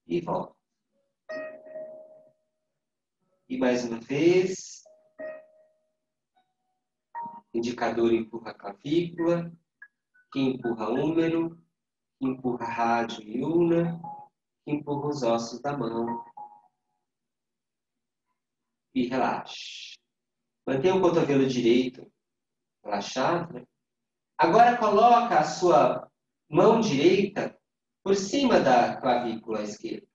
E volta. E mais uma vez. Indicador empurra clavícula, que empurra húmero, que empurra rádio e ulna, que empurra os ossos da mão. E relaxa. Mantenha o cotovelo direito relaxado. Né? Agora coloca a sua mão direita por cima da clavícula esquerda.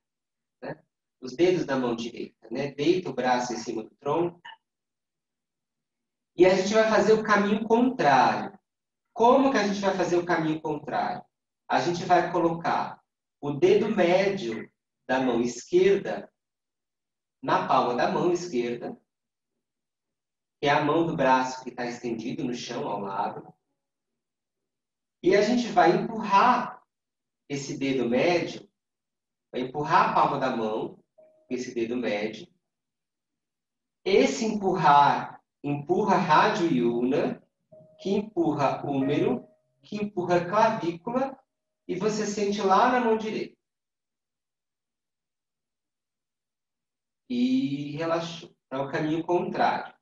Né? Os dedos da mão direita. Né? Deita o braço em cima do tronco. E a gente vai fazer o caminho contrário. Como que a gente vai fazer o caminho contrário? A gente vai colocar o dedo médio da mão esquerda na palma da mão esquerda, que é a mão do braço que está estendido no chão ao lado. E a gente vai empurrar esse dedo médio, vai empurrar a palma da mão, esse dedo médio. Esse empurrar, empurra rádio e ulna, que empurra húmero, que empurra clavícula, e você sente lá na mão direita. E relaxou. É o caminho contrário.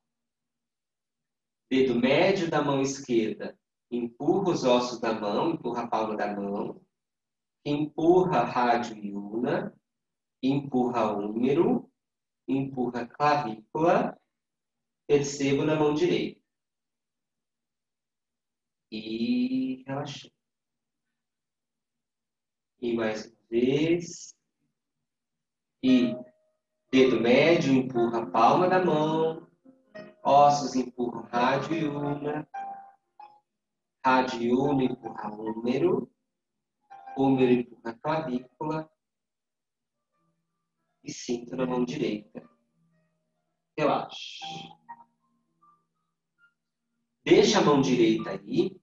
Dedo médio da mão esquerda empurra os ossos da mão, empurra a palma da mão, empurra rádio e ulna, empurra húmero, empurra clavícula, percebo na mão direita. E relaxa. E mais uma vez. E dedo médio empurra a palma da mão, ossos empurram rádio e ulna, rádio e ulna empurra húmero, húmero empurra clavícula e sinto na mão direita. Relaxe. Deixa a mão direita aí,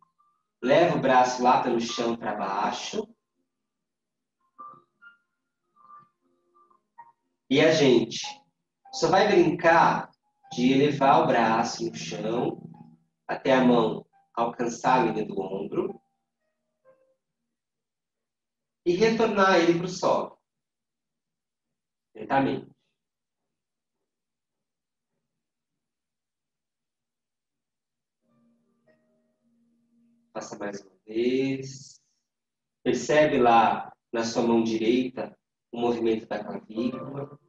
leva o braço lá pelo chão para baixo. E a gente só vai brincar de elevar o braço no chão até a mão alcançar a linha do ombro e retornar ele para o solo. Lentamente. Faça mais uma vez. Percebe lá na sua mão direita o movimento da clavícula.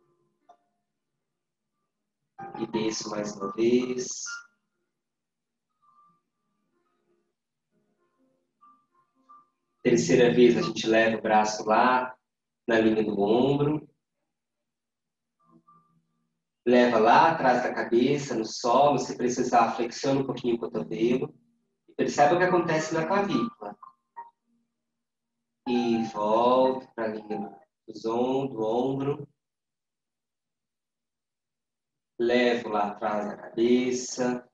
E desço mais uma vez. Terceira vez a gente leva o braço lá na linha do ombro. Leva lá atrás da cabeça, no solo. Se precisar, flexiona um pouquinho o cotovelo. E percebe o que acontece na clavícula. E volta para a linha do ombro. Levo lá atrás da cabeça.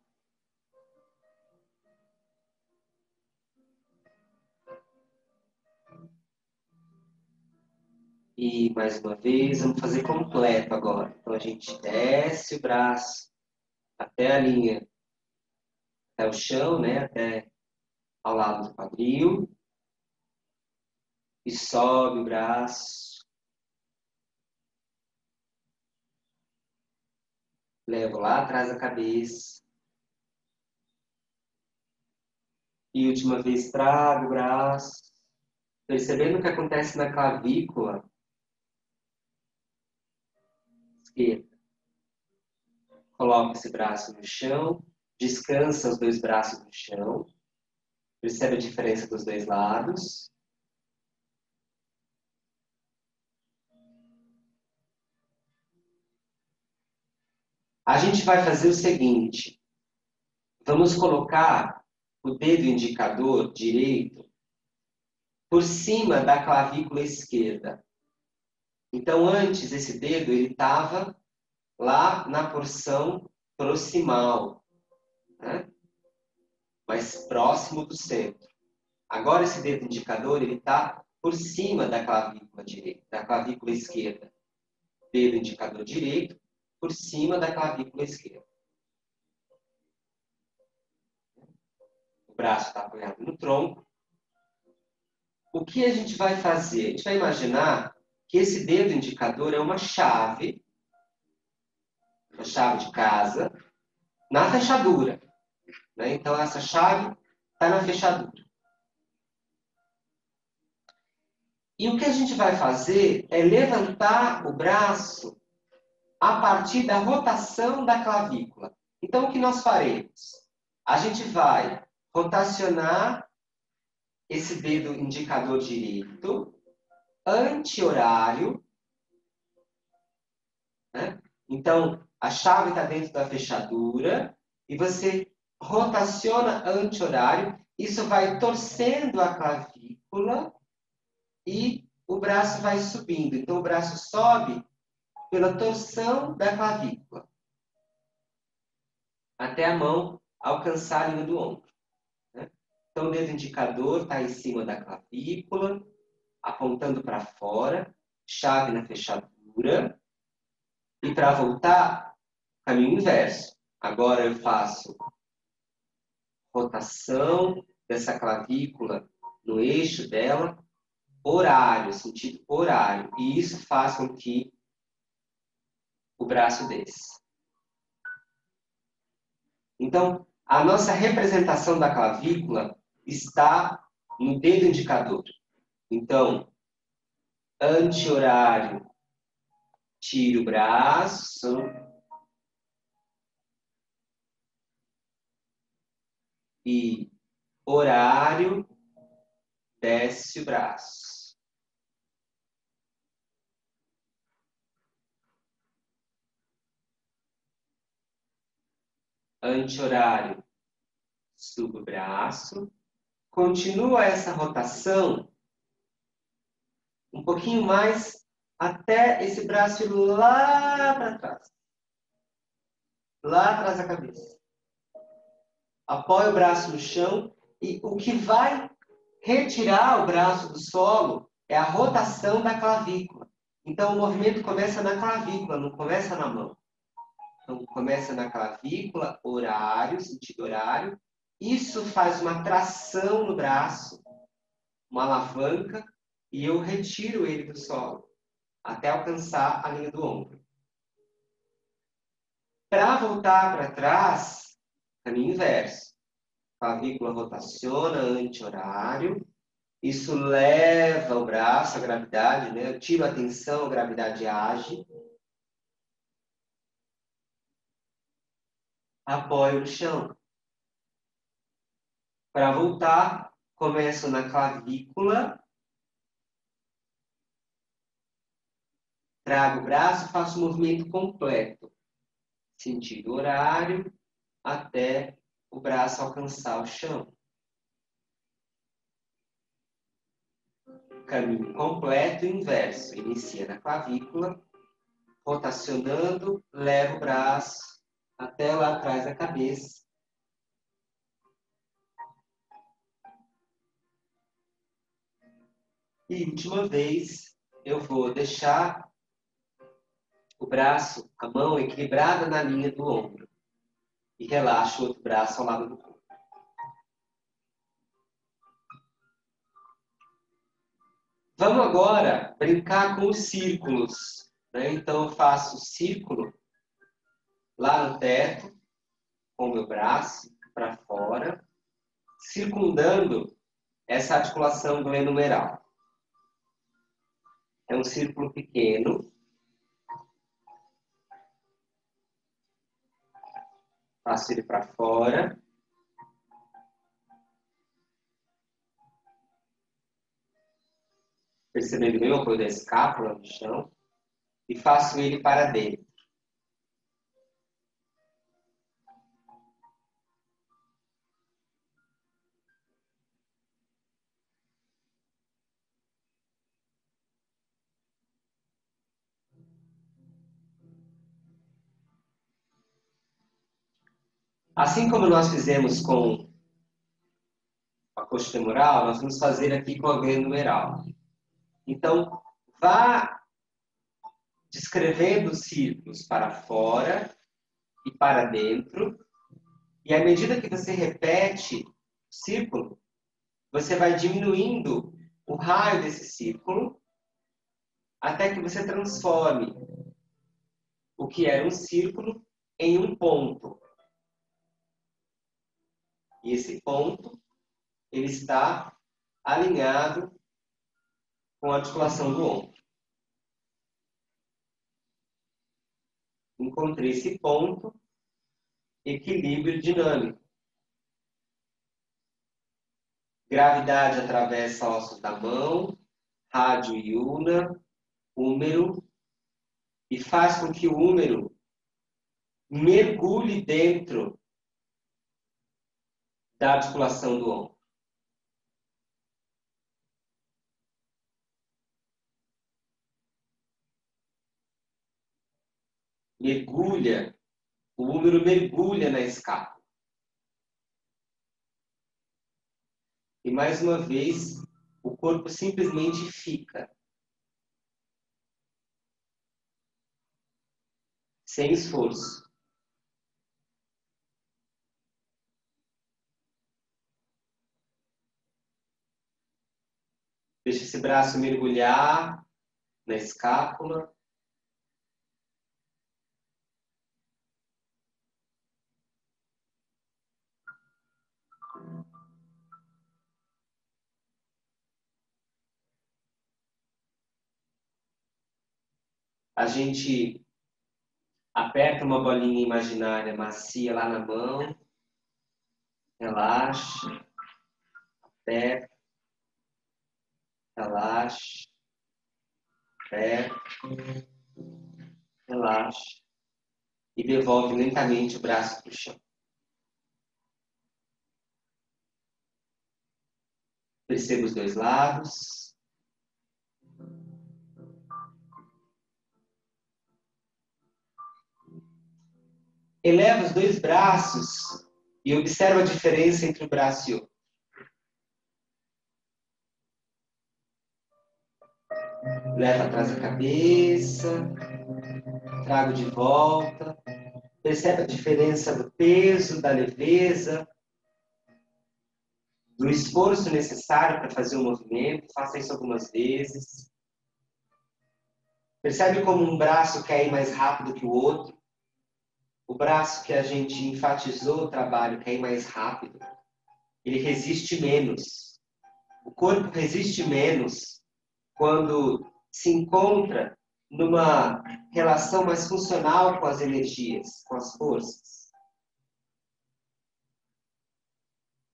E mais uma vez, vamos fazer completo agora. Então a gente desce o braço até a linha, até o chão, né? Até ao lado do quadril. E sobe o braço. Levo lá atrás da cabeça. E última vez, trago o braço. Percebendo o que acontece na clavícula esquerda. Coloca esse braço no chão. Descansa os dois braços no chão. Percebe a diferença dos dois lados. A gente vai fazer o seguinte. Vamos colocar o dedo indicador direito por cima da clavícula esquerda. Então, antes, esse dedo ele estava lá na porção proximal, né? Mais próximo do centro. Agora, esse dedo indicador ele está por cima da clavícula direita, da clavícula esquerda. Dedo indicador direito por cima da clavícula esquerda. O braço está apoiado no tronco. O que a gente vai fazer? A gente vai imaginar que esse dedo indicador é uma chave de casa, na fechadura. Né? Então, essa chave está na fechadura. E o que a gente vai fazer é levantar o braço a partir da rotação da clavícula. Então, o que nós faremos? A gente vai rotacionar esse dedo indicador direito, anti-horário. Né? Então, a chave está dentro da fechadura e você rotaciona anti-horário. Isso vai torcendo a clavícula e o braço vai subindo. Então, o braço sobe pela torção da clavícula até a mão alcançar a linha do ombro. Né? Então, o dedo indicador está em cima da clavícula, apontando para fora, chave na fechadura. E para voltar, caminho inverso. Agora eu faço rotação dessa clavícula no eixo dela, horário, sentido horário. E isso faz com que o braço desça. Então, A nossa representação da clavícula está no dedo indicador. Então, anti-horário, tira o braço. E horário, desce o braço. Anti-horário, subo o braço. Continua essa rotação um pouquinho mais até esse braço ir lá para trás. Lá atrás da cabeça. Apoia o braço no chão e o que vai retirar o braço do solo é a rotação da clavícula. Então o movimento começa na clavícula, não começa na mão. Então começa na clavícula, horário, sentido horário. Isso faz uma tração no braço, uma alavanca, e eu retiro ele do solo, até alcançar a linha do ombro. Para voltar para trás, caminho inverso. Clavícula rotaciona, anti-horário. Isso leva o braço, a gravidade, né? Eu tiro a tensão, a gravidade age. Apoio no chão. Para voltar, começo na clavícula. Trago o braço, faço o movimento completo. Sentido horário, até o braço alcançar o chão. Caminho completo inverso. Inicia na clavícula, rotacionando, leva o braço até lá atrás da cabeça. E última vez, eu vou deixar o braço, a mão equilibrada na linha do ombro. E relaxo o outro braço ao lado do corpo. Vamos agora brincar com os círculos, né? Então eu faço o círculo lá no teto, com o meu braço para fora, circundando essa articulação glenumeral. É um círculo pequeno. Faço ele para fora. Percebendo bem o apoio da escápula no chão. E faço ele para dentro. Assim como nós fizemos com a coxa femoral, nós vamos fazer aqui com a glenumeral. Então, vá descrevendo círculos para fora e para dentro. E à medida que você repete o círculo, você vai diminuindo o raio desse círculo até que você transforme o que era um círculo em um ponto. E esse ponto, ele está alinhado com a articulação do ombro. Encontrei esse ponto, equilíbrio dinâmico. Gravidade atravessa ossos da mão, rádio e ulna, húmero, e faz com que o húmero mergulhe dentro da articulação do ombro. Mergulha, o húmero mergulha na escápula. E mais uma vez, o corpo simplesmente fica. Sem esforço. Deixa esse braço mergulhar na escápula. A gente aperta uma bolinha imaginária macia lá na mão. Relaxa. Aperta. Relaxa. Aperta. Relaxa. E devolve lentamente o braço para o chão. Perceba os dois lados. Eleva os dois braços e observa a diferença entre o braço e o outro. Leva atrás a cabeça, trago de volta. Percebe a diferença do peso, da leveza, do esforço necessário para fazer o movimento. Faça isso algumas vezes. Percebe como um braço quer ir mais rápido que o outro? O braço que a gente enfatizou o trabalho quer ir mais rápido. Ele resiste menos. O corpo resiste menos quando se encontra numa relação mais funcional com as energias, com as forças.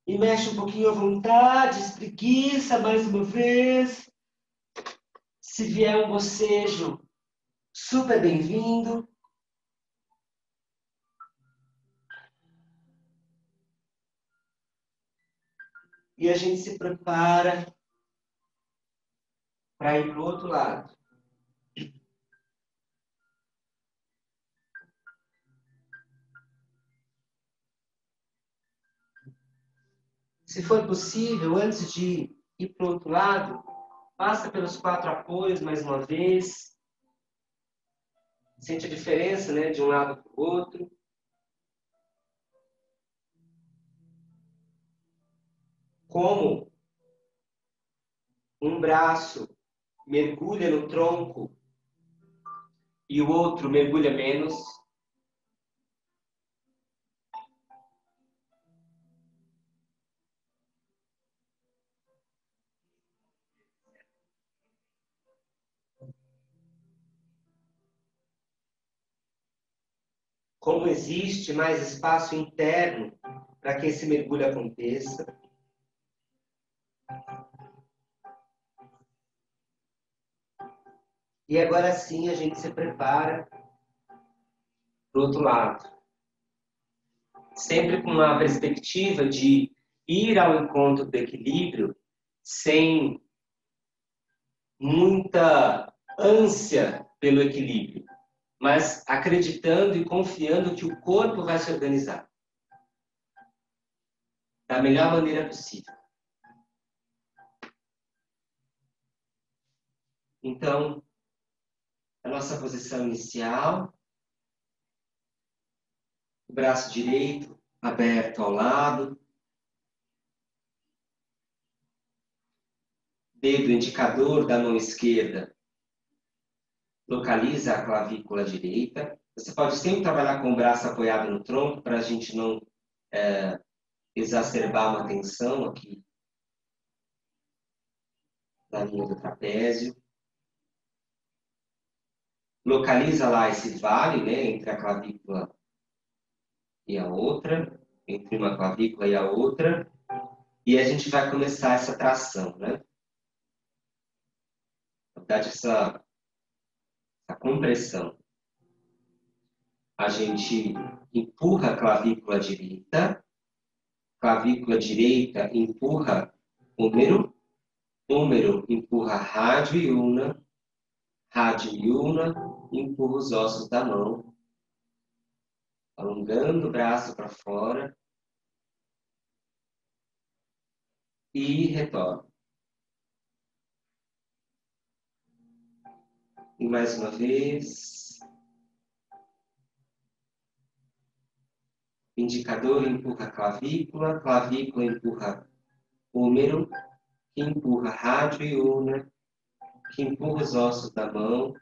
E mexe um pouquinho à vontade, espreguiça mais uma vez. Se vier um bocejo, super bem-vindo. E a gente se prepara para ir para o outro lado. Se for possível, antes de ir para o outro lado, passa pelos 4 apoios mais uma vez. Sente a diferença, né, de um lado para o outro. Como um braço mergulha no tronco e o outro mergulha menos. Como existe mais espaço interno para que esse mergulho aconteça. E agora sim a gente se prepara para o outro lado. Sempre com uma perspectiva de ir ao encontro do equilíbrio sem muita ânsia pelo equilíbrio, mas acreditando e confiando que o corpo vai se organizar da melhor maneira possível. Então, a nossa posição inicial, o braço direito aberto ao lado, dedo indicador da mão esquerda localiza a clavícula direita. Você pode sempre trabalhar com o braço apoiado no tronco para a gente não exacerbar uma tensão aqui na linha do trapézio. Localiza lá esse vale, né, entre a clavícula e a outra, entre uma clavícula e a outra, e a gente vai começar essa tração, né? Na verdade, essa compressão. A gente empurra a clavícula direita empurra húmero, húmero empurra rádio e ulna, empurra os ossos da mão, alongando o braço para fora e retorna. E mais uma vez, indicador empurra clavícula empurra húmero, que empurra rádio e ulna, que empurra os ossos da mão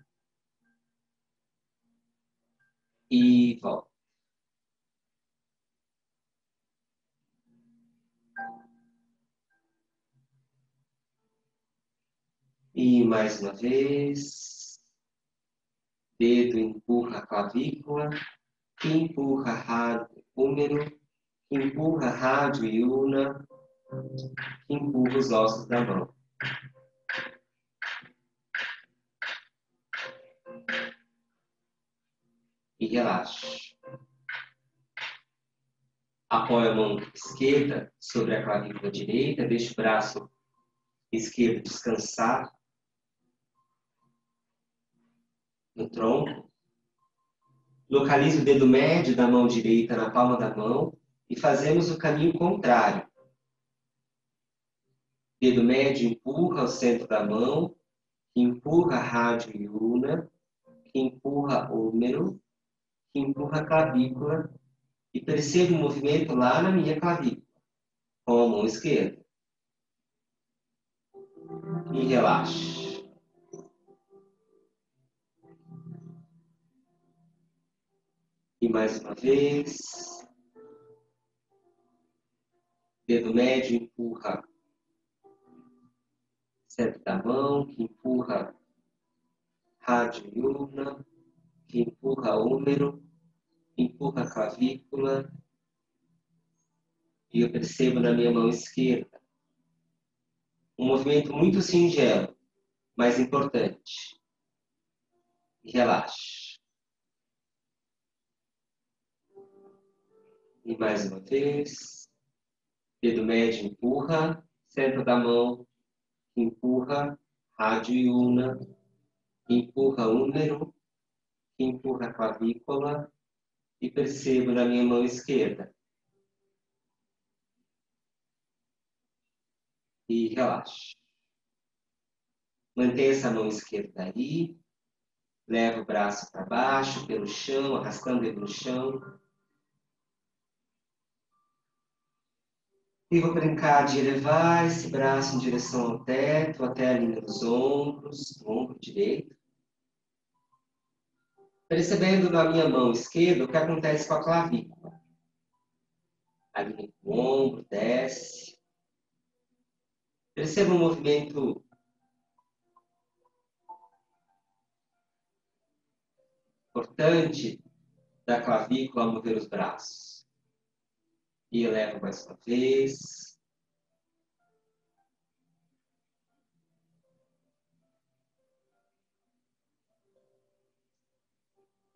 e volta. E mais uma vez, dedo empurra a clavícula, que empurra rádio, húmero, que empurra rádio e una, que empurra os ossos da mão. E relaxe. Apoie a mão esquerda sobre a clavícula direita, deixe o braço esquerdo descansar no tronco. Localize o dedo médio da mão direita na palma da mão e fazemos o caminho contrário. Dedo médio empurra o centro da mão, que empurra rádio e una, que empurra húmero, que empurra a clavícula e percebo o movimento lá na minha clavícula, com a mão esquerda. E relaxe. E mais uma vez. Dedo médio empurra centro da mão, que empurra rádio e una, que empurra húmero, que empurra a clavícula. E eu percebo na minha mão esquerda um movimento muito singelo, mas importante. E relaxe. E mais uma vez. Dedo médio empurra, centro da mão, empurra, rádio e una, empurra húmero, empurra a clavícula e percebo na minha mão esquerda. E relaxe. Mantenha essa mão esquerda aí, leva o braço para baixo, pelo chão, arrastando ele no chão. E vou brincar de elevar esse braço em direção ao teto, até a linha dos ombros, do ombro direito. Percebendo na minha mão esquerda o que acontece com a clavícula. A linha do ombro desce. Perceba o movimento importante da clavícula ao mover os braços. E eleva mais uma vez.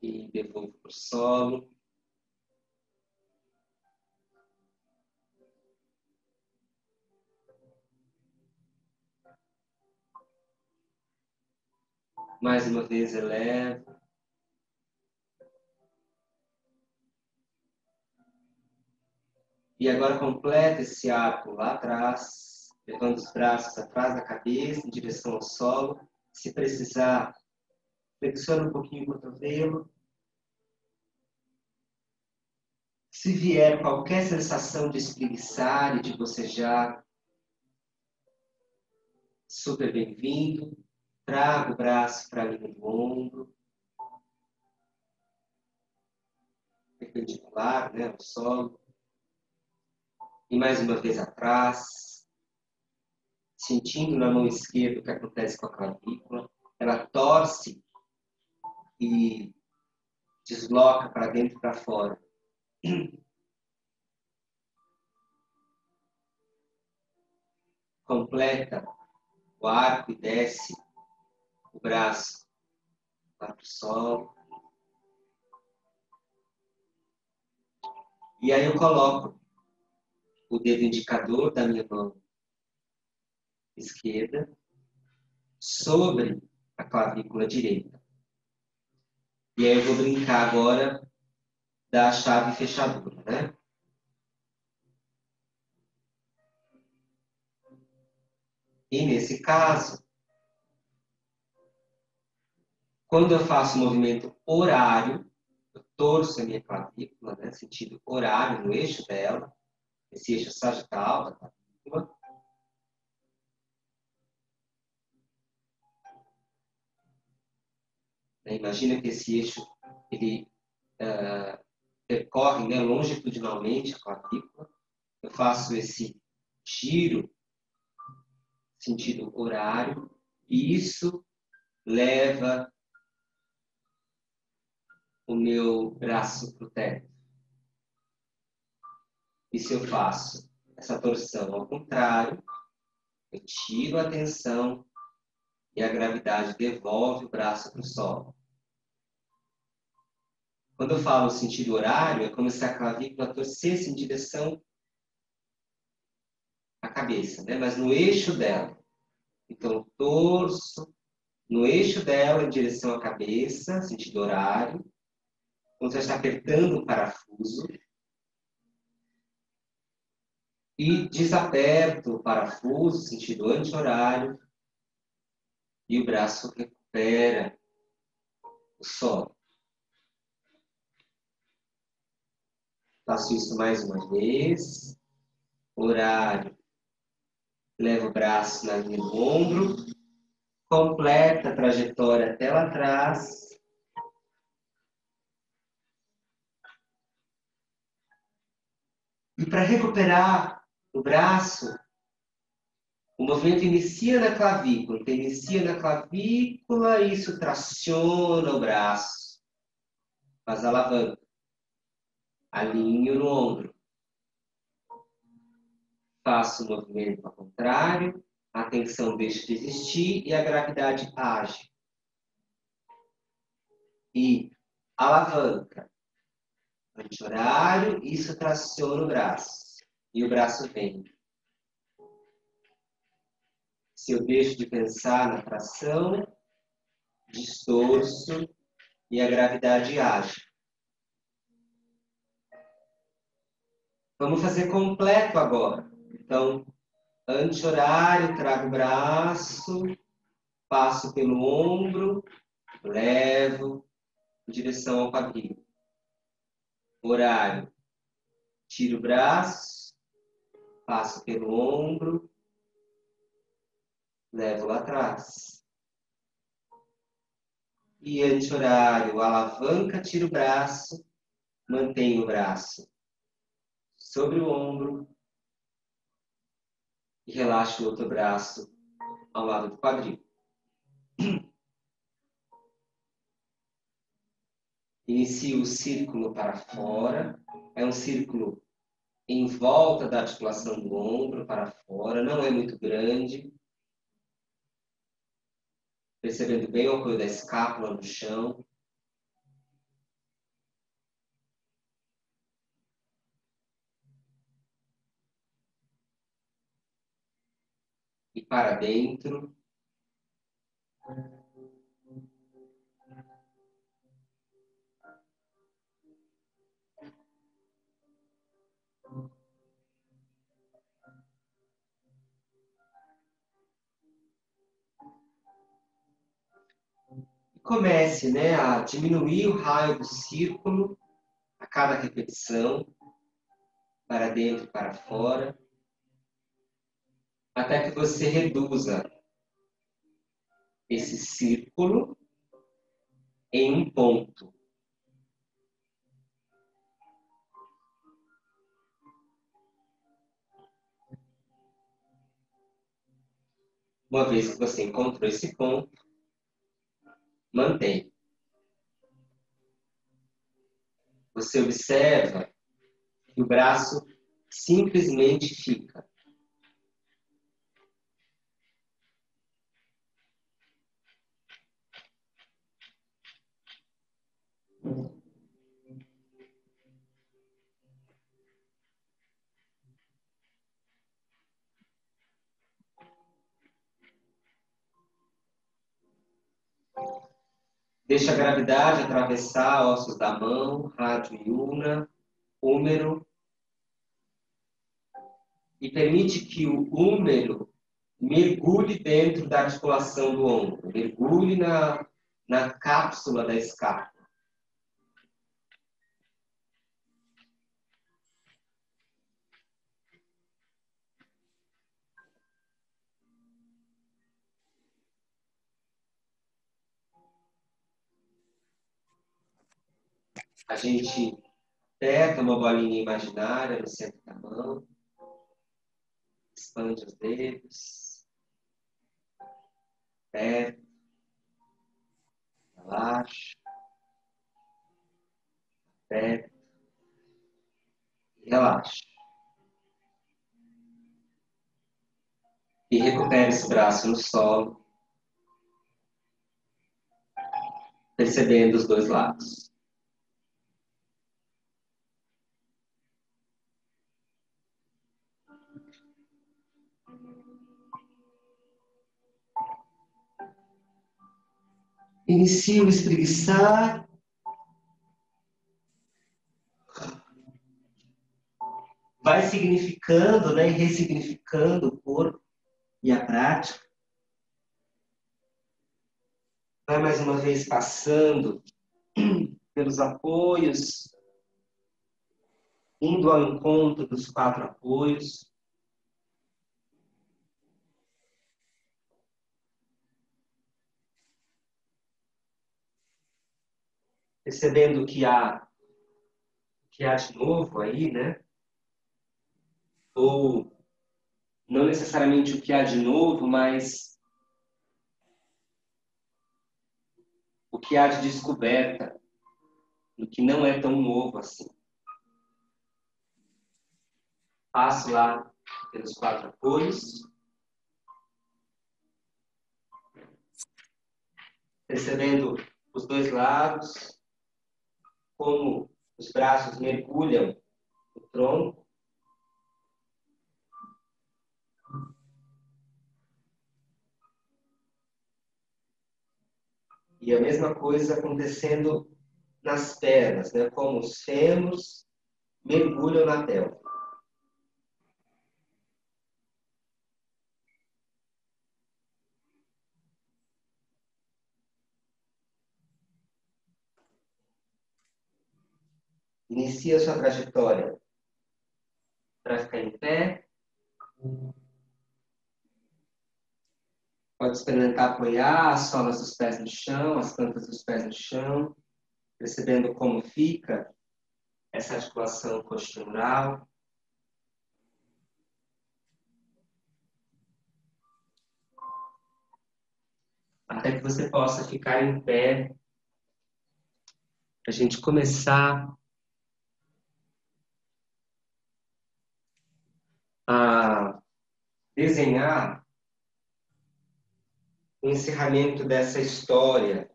E devolvo para o solo. Mais uma vez eleva. E agora completa esse arco lá atrás, levando os braços atrás da cabeça, em direção ao solo. Se precisar, flexiona um pouquinho o cotovelo. Se vier qualquer sensação de espreguiçar e de bocejar, super bem-vindo. Traga o braço para a linha do ombro. Perpendicular, né, ao solo. E mais uma vez atrás, sentindo na mão esquerda o que acontece com a clavícula. Ela torce e desloca para dentro e para fora. Completa o arco e desce o braço lá para o solo. E aí eu coloco o dedo indicador da minha mão esquerda sobre a clavícula direita. E aí eu vou brincar agora da chave fechadura, né? E nesse caso, quando eu faço o movimento horário, eu torço a minha clavícula, né? Sentido horário no eixo dela, esse eixo sagital da clavícula. Imagina que esse eixo ele percorre, né, longitudinalmente a clavícula. Eu faço esse giro sentido horário e isso leva o meu braço para o teto. E se eu faço essa torção ao contrário, eu tiro a tensão e a gravidade devolve o braço para o solo. Quando eu falo sentido horário, é como se a clavícula torcesse em direção à cabeça, né? Mas no eixo dela. Então, eu torço no eixo dela em direção à cabeça, sentido horário. Quando você está apertando o parafuso. E desaperto o parafuso, sentido anti-horário. E o braço recupera o solo. Faço isso mais uma vez. Horário. Levo o braço na linha do ombro. Completa a trajetória até lá atrás. E para recuperar o braço, o movimento inicia na clavícula. Então, inicia na clavícula e isso traciona o braço. Faz alavanca. Alinho no ombro. Faço o movimento ao contrário. A tensão deixa de existir e a gravidade age. E alavanca. Anti-horário, isso traciona o braço. E o braço vem. Se eu deixo de pensar na tração, distorço e a gravidade age. Vamos fazer completo agora. Então, anti-horário, trago o braço, passo pelo ombro, levo em direção ao quadril. Horário, tiro o braço, passo pelo ombro, levo lá atrás. E anti-horário, alavanca, tiro o braço, mantenho o braço sobre o ombro e relaxo o outro braço ao lado do quadril. Inicio o círculo para fora. É um círculo em volta da articulação do ombro para fora. Não é muito grande. Percebendo bem o apoio da escápula no chão. E para dentro. E comece, né, a diminuir o raio do círculo a cada repetição. Para dentro e para fora. Até que você reduza esse círculo em um ponto. Uma vez que você encontrou esse ponto, mantém. Você observa que o braço simplesmente fica. Deixa a gravidade atravessar ossos da mão, rádio e ulna, húmero. E permite que o húmero mergulhe dentro da articulação do ombro. Mergulhe na cápsula da escápula. A gente aperta uma bolinha imaginária no centro da mão. Expande os dedos. Aperta. Relaxa. pé. Relaxa. E recupere esse braço no solo, percebendo os dois lados. Inicie o espreguiçar. Vai significando, né, e ressignificando o corpo e a prática. Vai mais uma vez passando pelos apoios, indo ao encontro dos 4 apoios. Percebendo o que há de novo aí, né? Ou não necessariamente o que há de novo, mas o que há de descoberta, do que não é tão novo assim. Passo lá pelos 4 apoios, percebendo os dois lados, como os braços mergulham no tronco. E a mesma coisa acontecendo nas pernas, né? Como os fêmurs mergulham na pelve. Inicia a sua trajetória para ficar em pé. Pode experimentar apoiar as solas dos pés no chão, as plantas dos pés no chão, percebendo como fica essa articulação coxofemoral. Até que você possa ficar em pé. A gente começar a desenhar o encerramento dessa história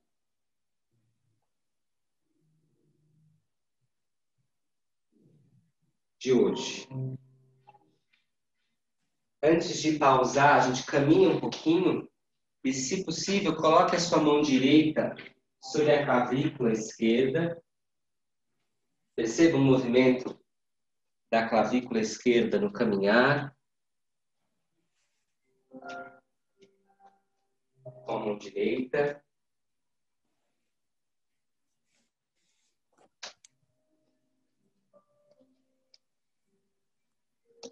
de hoje. Antes de pausar, a gente caminha um pouquinho e, se possível, coloque a sua mão direita sobre a clavícula esquerda. Perceba o movimento da clavícula esquerda no caminhar. Com a mão direita.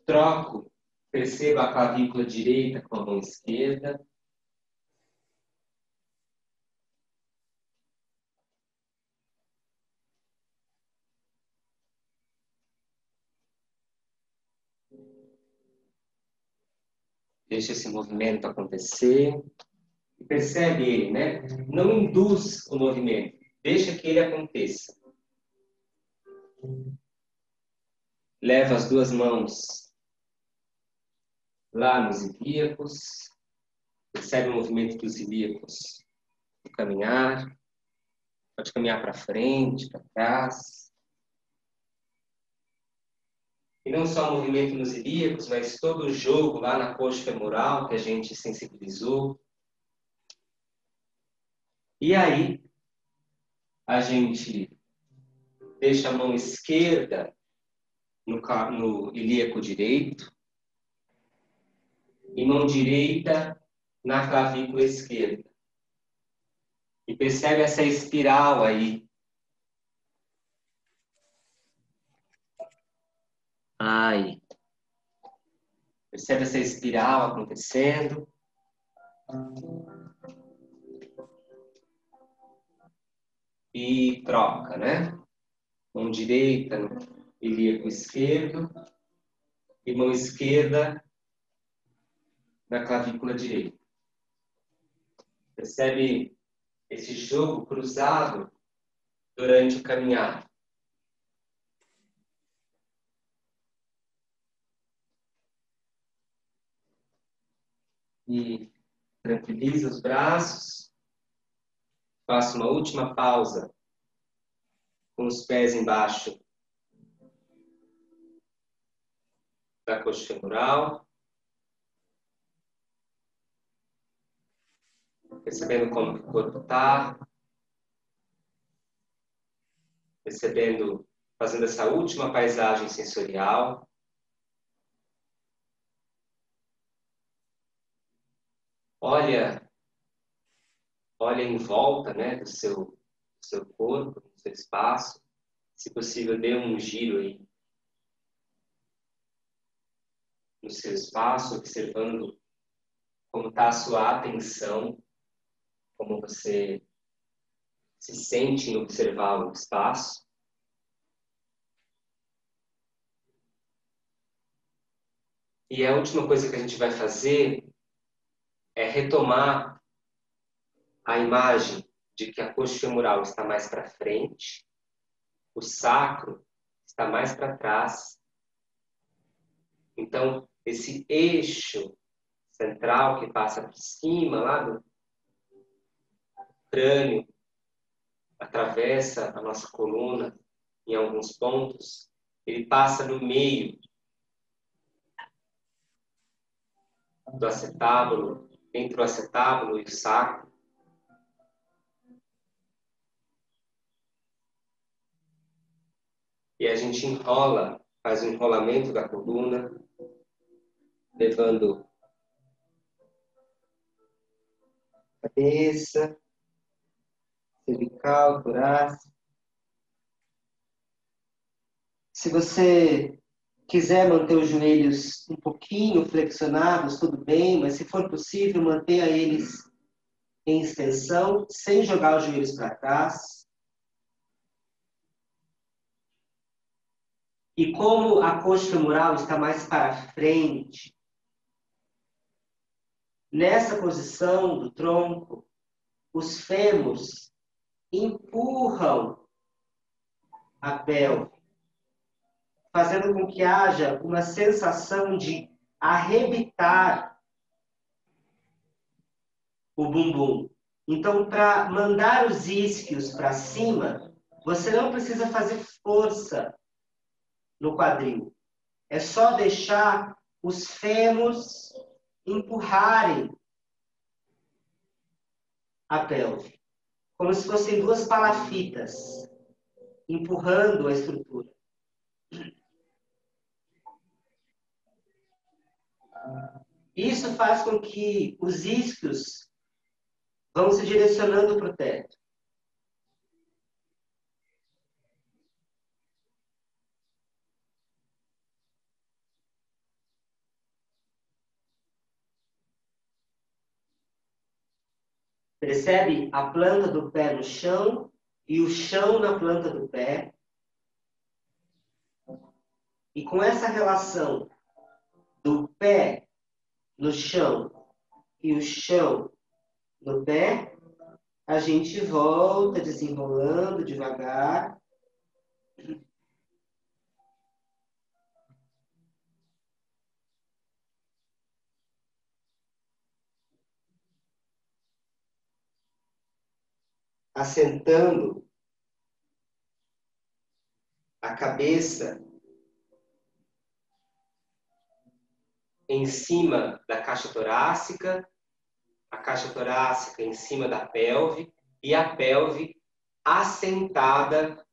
Troco. Perceba a clavícula direita com a mão esquerda. Deixa esse movimento acontecer. E percebe ele, né? Não induz o movimento. Deixa que ele aconteça. Leva as duas mãos lá nos ilíacos. Percebe o movimento dos ilíacos no caminhar. Pode caminhar para frente, para trás. E não só o movimento nos ilíacos, mas todo o jogo lá na coxa femoral que a gente sensibilizou. E aí, a gente deixa a mão esquerda no ilíaco direito e mão direita na clavícula esquerda. E percebe essa espiral aí. Ai. Percebe essa espiral acontecendo. E troca, né? Mão direita no ilíaco esquerdo e mão esquerda na clavícula direita. Percebe esse jogo cruzado durante o caminhar. E tranquiliza os braços. Faço uma última pausa com os pés embaixo da coxa femoral. Percebendo como que o corpo está. Percebendo, fazendo essa última paisagem sensorial. Olha em volta, né, do seu corpo, do seu espaço. Se possível, dê um giro aí no seu espaço, observando como está a sua atenção, como você se sente em observar o espaço. E a última coisa que a gente vai fazer é retomar a imagem de que a coxa femoral está mais para frente, o sacro está mais para trás. Então, esse eixo central que passa por cima, lá do crânio, atravessa a nossa coluna em alguns pontos, ele passa no meio do acetábulo, entre o acetábulo e o sacro. E a gente enrola, faz o enrolamento da coluna, levando a cabeça, cervical, torácica. Se você quiser manter os joelhos um pouquinho flexionados, tudo bem, mas se for possível, mantenha eles em extensão, sem jogar os joelhos para trás. E como a coxa femoral está mais para frente, nessa posição do tronco, os fêmurs empurram a pelve, fazendo com que haja uma sensação de arrebitar o bumbum. Então, para mandar os isquios para cima, você não precisa fazer força no quadril. É só deixar os fêmurs empurrarem a pelve, como se fossem duas palafitas empurrando a estrutura. Isso faz com que os isquios vão se direcionando para o teto. Percebe a planta do pé no chão e o chão na planta do pé. E com essa relação do pé no chão e o chão no pé, a gente volta desenrolando devagar. Assentando a cabeça em cima da caixa torácica, a caixa torácica em cima da pelve e a pelve assentada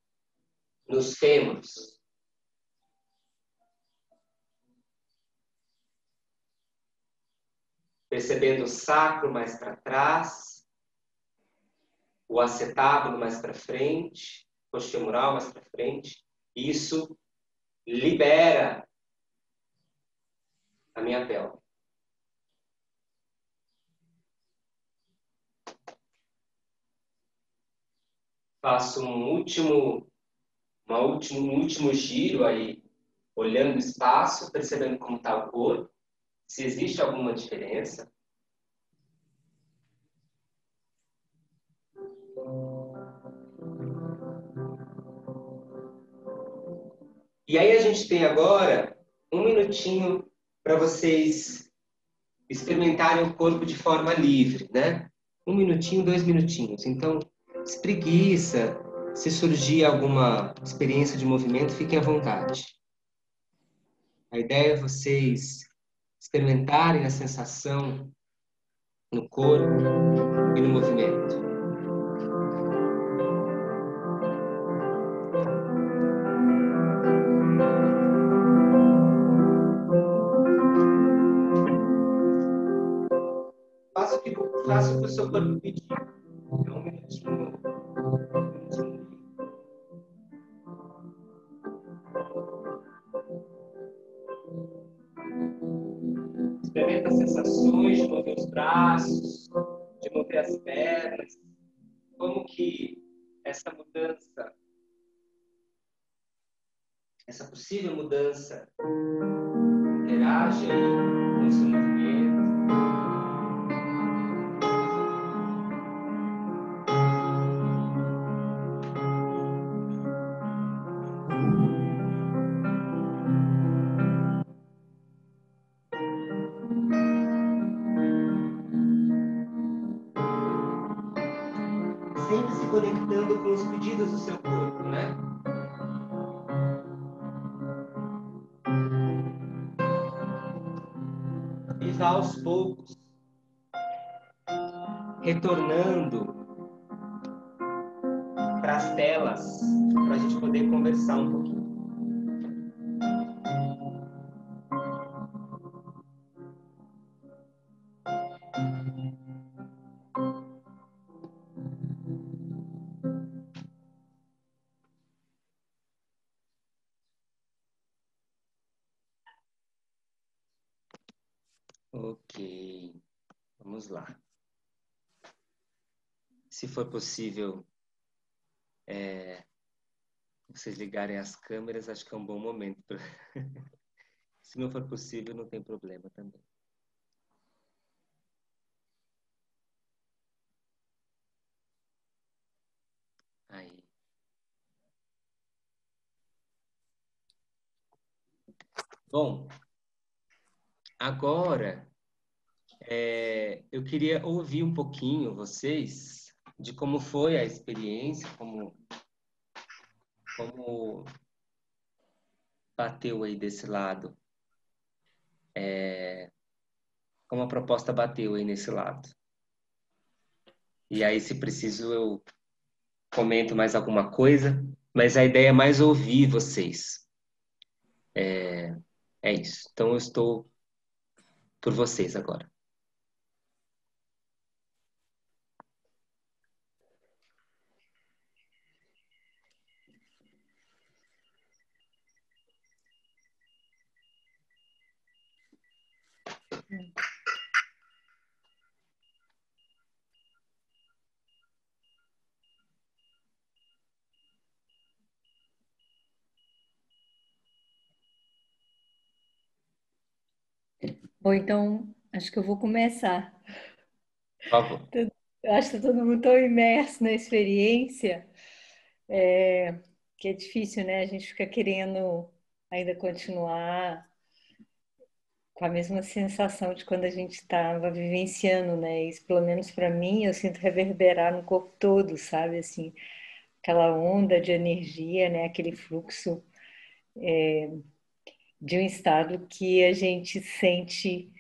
nos fêmurs. Percebendo o sacro mais para trás, o acetábulo mais para frente, coxa femoral mais para frente. Isso libera a minha pelve. Faço um último giro aí, olhando o espaço, percebendo como está o corpo, se existe alguma diferença. E aí a gente tem agora um minutinho para vocês experimentarem o corpo de forma livre, né? 1 minutinho, 2 minutinhos. Então, espreguiça, se surgir alguma experiência de movimento, fiquem à vontade. A ideia é vocês experimentarem a sensação no corpo e no movimento. Faça o que o seu corpo pedir. É 1 minutinho. Experimenta as sensações de mover os braços, de mover as pernas. Como que essa mudança, essa possível mudança, interage aí com o seu movimento. Sempre se conectando com os pedidos do seu corpo, né? E vá aos poucos retornando para as telas, para a gente poder conversar um pouquinho. Ok, vamos lá. Se for possível, vocês ligarem as câmeras, acho que é um bom momento. Se não for possível, não tem problema também. Aí. Bom, agora eu queria ouvir um pouquinho vocês de como foi a experiência, como bateu aí desse lado, como a proposta bateu aí nesse lado. E aí, se preciso, eu comento mais alguma coisa, mas a ideia é mais ouvir vocês. É isso. Então, eu estou por vocês agora. Bom, então, acho que eu vou começar. Por favor. Eu acho que tá todo mundo tão imerso na experiência, que é difícil, né? A gente fica querendo ainda continuar com a mesma sensação de quando a gente estava vivenciando, né? Isso, pelo menos para mim, eu sinto reverberar no corpo todo, sabe? Assim, aquela onda de energia, né? Aquele fluxo de um estado que a gente sente,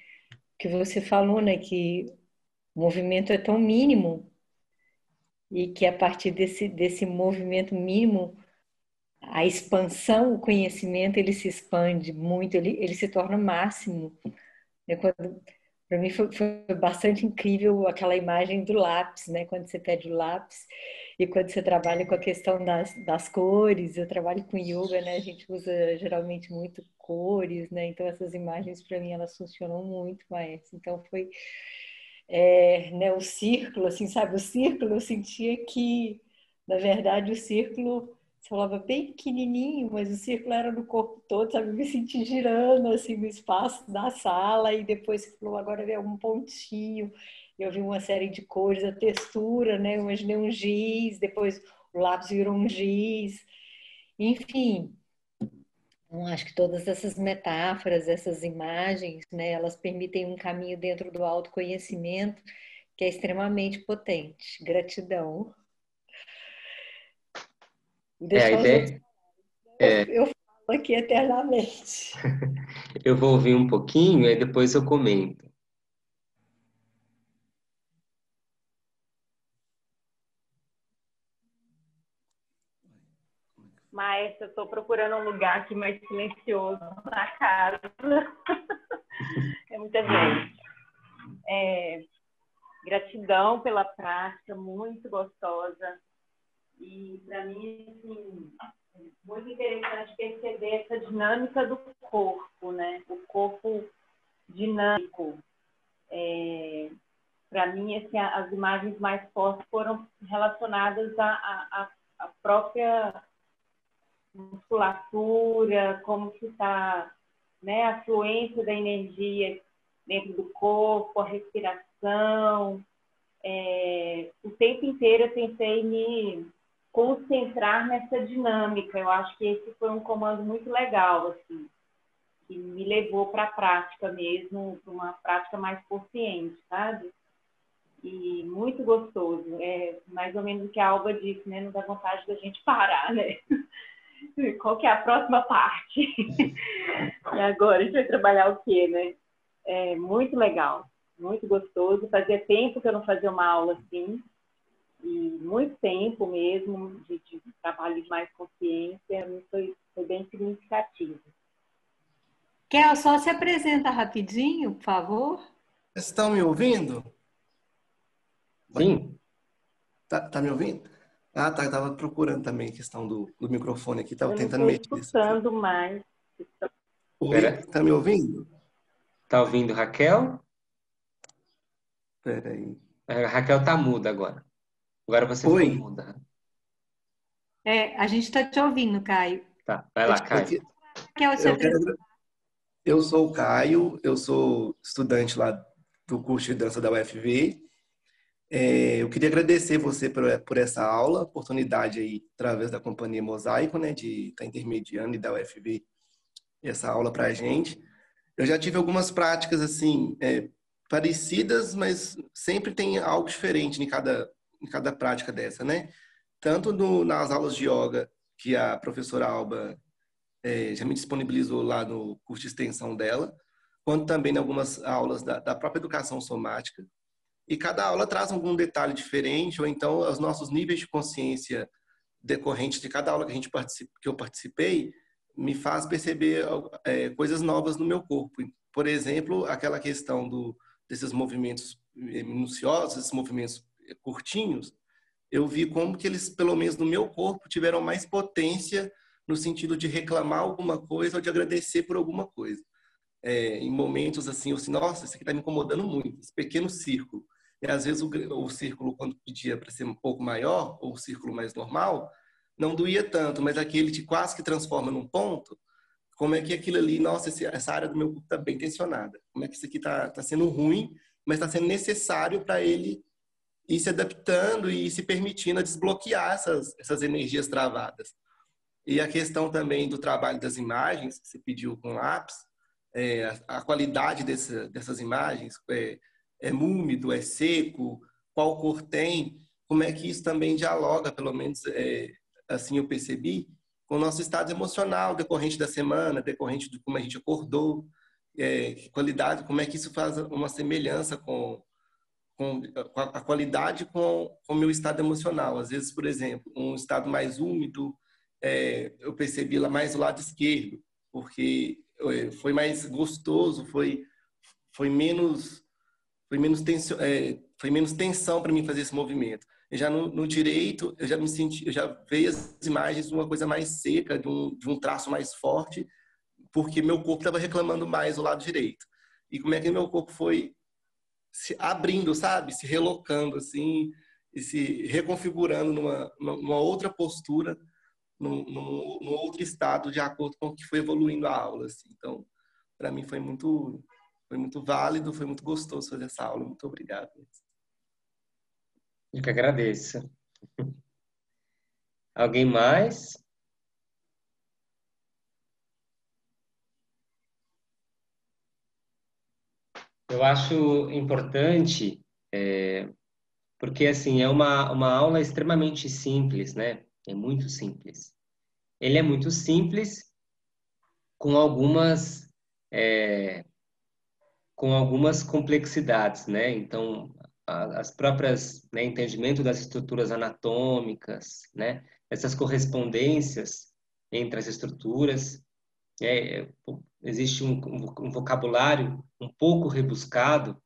que você falou, né? Que o movimento é tão mínimo e que a partir desse movimento mínimo, a expansão, o conhecimento, ele se expande muito, ele se torna máximo. Né? Para mim foi bastante incrível aquela imagem do lápis, né? Quando você pede o lápis e quando você trabalha com a questão das cores, eu trabalho com yoga, né? A gente usa geralmente muito cores, né? Então essas imagens para mim elas funcionam muito, Maestro. Então foi né, o círculo, assim, sabe? O círculo eu sentia que, na verdade, o círculo você falava bem pequenininho, mas o círculo era no corpo todo, sabe? Eu me senti girando assim no espaço da sala e depois você falou, agora vem um pontinho. Eu vi uma série de cores, a textura, né? Eu imaginei um giz, depois o lápis virou um giz. Enfim, Então, acho que todas essas metáforas, essas imagens, né, elas permitem um caminho dentro do autoconhecimento que é extremamente potente. Gratidão. A Deixar os outros. ideia é, Eu falo aqui eternamente. eu vou ouvir um pouquinho e depois eu comento. Mas eu estou procurando um lugar aqui mais silencioso na casa. É muita gente. Gratidão pela prática, muito gostosa. E para mim, assim, é muito interessante perceber essa dinâmica do corpo, né? O corpo dinâmico. Para mim, assim, as imagens mais fortes foram relacionadas à própria musculatura, como que está, né, a fluência da energia dentro do corpo, a respiração. O tempo inteiro eu tentei me concentrar nessa dinâmica. Eu acho que esse foi um comando muito legal, assim, que me levou para a prática mesmo, para uma prática mais consciente, sabe? E muito gostoso. É mais ou menos o que a Alba disse, né? Não dá vontade da gente parar, né? Qual que é a próxima parte? E agora a gente vai trabalhar o quê, né? É muito legal, muito gostoso. Fazia tempo que eu não fazia uma aula assim, e muito tempo mesmo de trabalho de mais consciência, foi bem significativo. Kel, só se apresenta rapidinho, por favor. Vocês estão me ouvindo? Sim, Tá me ouvindo? Ah, tá. Eu tava procurando também a questão do microfone aqui. Tava Eu não tentando estou mexer nisso aqui. escutando mais. Oi? espera. Tá me ouvindo? Tá ouvindo, Raquel? Pera aí. A Raquel tá muda agora. Agora você ficou Oi? muda. A gente está te ouvindo, Caio. Tá, vai lá, Pode Caio. Kel se Eu quero. apresentar. Eu sou o Caio, eu sou estudante lá do curso de dança da UFV. Eu queria agradecer você por essa aula, oportunidade aí, através da Companhia Mosaico, né, de estar intermediando e da UFV essa aula para a gente. Eu já tive algumas práticas, assim, parecidas, mas sempre tem algo diferente em cada prática dessa, né? Tanto nas aulas de yoga, que a professora Alba já me disponibilizou lá no curso de extensão dela, quanto também em algumas aulas da própria educação somática. E cada aula traz algum detalhe diferente, ou então os nossos níveis de consciência decorrentes de cada aula que eu participei me faz perceber coisas novas no meu corpo. Por exemplo, aquela questão desses movimentos minuciosos, esses movimentos curtinhos, eu vi como que eles, pelo menos no meu corpo, tiveram mais potência no sentido de reclamar alguma coisa ou de agradecer por alguma coisa. Em momentos assim, eu assim, nossa, isso aqui está me incomodando muito, esse pequeno círculo. E às vezes o círculo, quando pedia para ser um pouco maior, ou o círculo mais normal, não doía tanto, mas aquele que quase que transforma num ponto, como é que aquilo ali, nossa, essa área do meu corpo está bem tensionada, como é que isso aqui está sendo ruim, mas está sendo necessário para ele ir se adaptando e ir se permitindo a desbloquear essas energias travadas. E a questão também do trabalho das imagens, que você pediu com lápis, a qualidade dessas imagens, é úmido, é seco, qual cor tem, como é que isso também dialoga, pelo menos assim eu percebi, com o nosso estado emocional decorrente da semana, decorrente de como a gente acordou, qualidade, como é que isso faz uma semelhança com a qualidade com o meu estado emocional. Às vezes, por exemplo, um estado mais úmido, eu percebi lá mais do lado esquerdo, porque foi mais gostoso, foi menos tensão, foi menos tensão para mim fazer esse movimento. E já no direito, eu já me senti, eu já veio as imagens de uma coisa mais seca, de um traço mais forte, porque meu corpo estava reclamando mais do lado direito. E como é que meu corpo foi se abrindo, sabe? Se relocando, assim, e se reconfigurando numa outra postura, num outro estado, de acordo com o que foi evoluindo a aula, assim. Então, para mim foi muito válido, foi muito gostoso fazer essa aula. Muito obrigado. Eu que agradeço. Alguém mais? Eu acho importante, porque assim, é uma aula extremamente simples, né? É muito simples. Ele é muito simples com algumas, é, com algumas complexidades, né? Então, as próprias, né, entendimento das estruturas anatômicas, né? Essas correspondências entre as estruturas, existe um vocabulário um pouco rebuscado,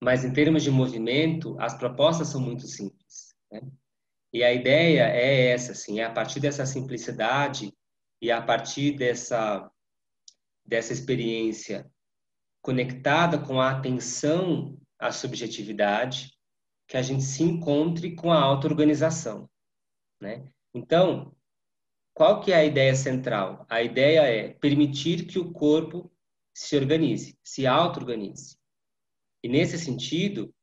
mas em termos de movimento, as propostas são muito simples, né? E a ideia é essa, assim, é a partir dessa simplicidade e a partir dessa experiência conectada com a atenção à subjetividade que a gente se encontre com a auto-organização, né? Então, qual que é a ideia central? A ideia é permitir que o corpo se organize, se auto-organize. E nesse sentido,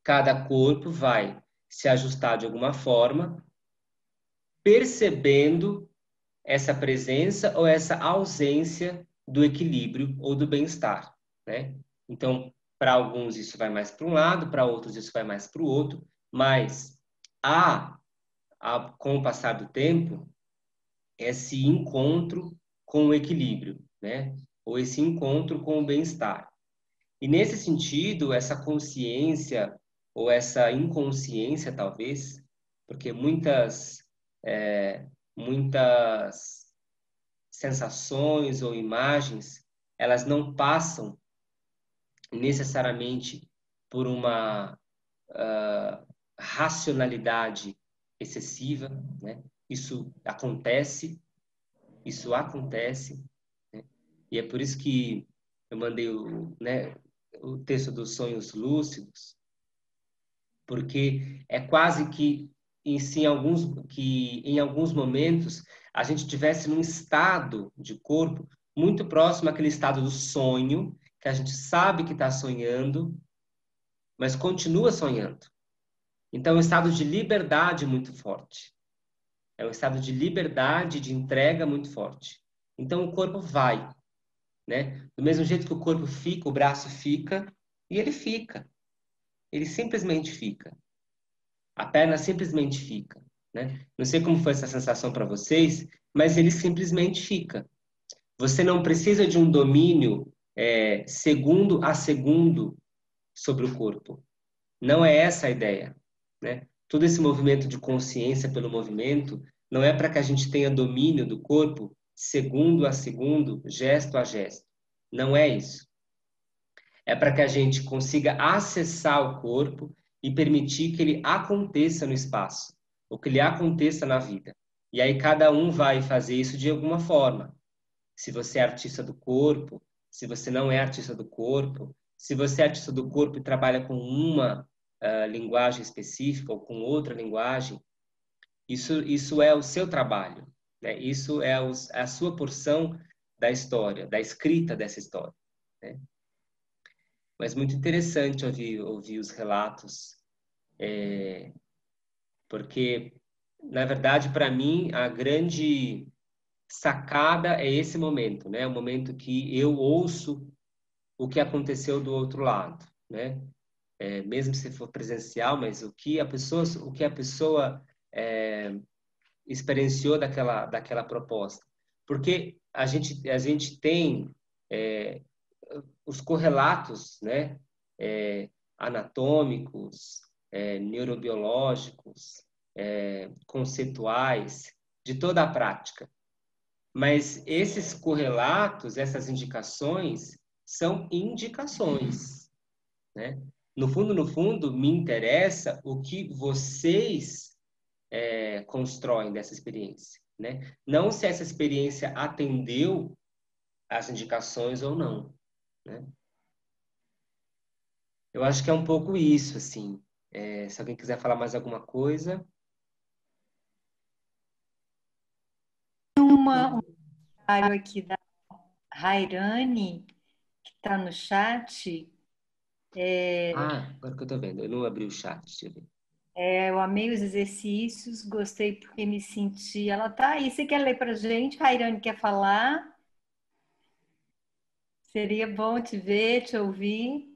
cada corpo vai se ajustar de alguma forma, percebendo essa presença ou essa ausência do equilíbrio ou do bem-estar, né? Então, para alguns isso vai mais para um lado, para outros isso vai mais para o outro, mas com o passar do tempo, esse encontro com o equilíbrio, né? Ou esse encontro com o bem-estar. E nesse sentido, essa consciência ou essa inconsciência, talvez, porque muitas sensações ou imagens, elas não passam necessariamente por uma racionalidade excessiva, né? Isso acontece, isso acontece, né? E é por isso que eu mandei o texto dos sonhos lúcidos, porque é quase que em alguns momentos a gente tivesse num estado de corpo muito próximo àquele estado do sonho, que a gente sabe que está sonhando, mas continua sonhando. Então, é um estado de liberdade muito forte. É um estado de liberdade, de entrega muito forte. Então, o corpo vai, né? Do mesmo jeito que o corpo fica, o braço fica, e ele fica. Ele simplesmente fica. A perna simplesmente fica, né? Não sei como foi essa sensação para vocês, mas ele simplesmente fica. Você não precisa de um domínio segundo a segundo sobre o corpo. Não é essa a ideia, né? Todo esse movimento de consciência pelo movimento não é para que a gente tenha domínio do corpo segundo a segundo, gesto a gesto. Não é isso. É para que a gente consiga acessar o corpo e permitir que ele aconteça no espaço, ou que ele aconteça na vida. E aí cada um vai fazer isso de alguma forma. Se você é artista do corpo, se você não é artista do corpo, se você é artista do corpo e trabalha com uma linguagem específica ou com outra linguagem, isso é o seu trabalho, né? Isso é a sua porção da história, da escrita dessa história, né? Mas muito interessante ouvir os relatos, porque, na verdade, para mim, a grande sacada é esse momento, né? O momento que eu ouço o que aconteceu do outro lado, né? Mesmo se for presencial, mas o que a pessoa experienciou daquela proposta. Porque a gente tem os correlatos, né? Anatômicos, neurobiológicos, conceituais, de toda a prática. Mas esses correlatos, essas indicações, são indicações, né? No fundo, me interessa o que vocês constroem dessa experiência, né? Não se essa experiência atendeu às indicações ou não, né? Eu acho que é um pouco isso, assim. Se alguém quiser falar mais alguma coisa. Um comentário aqui da Rairane, que está no chat. Agora que eu tô vendo. Eu não abri o chat, deixa eu ver. Eu amei os exercícios, gostei porque me senti. Ela tá aí. Você quer ler para gente? Rairane quer falar? Seria bom te ver, te ouvir.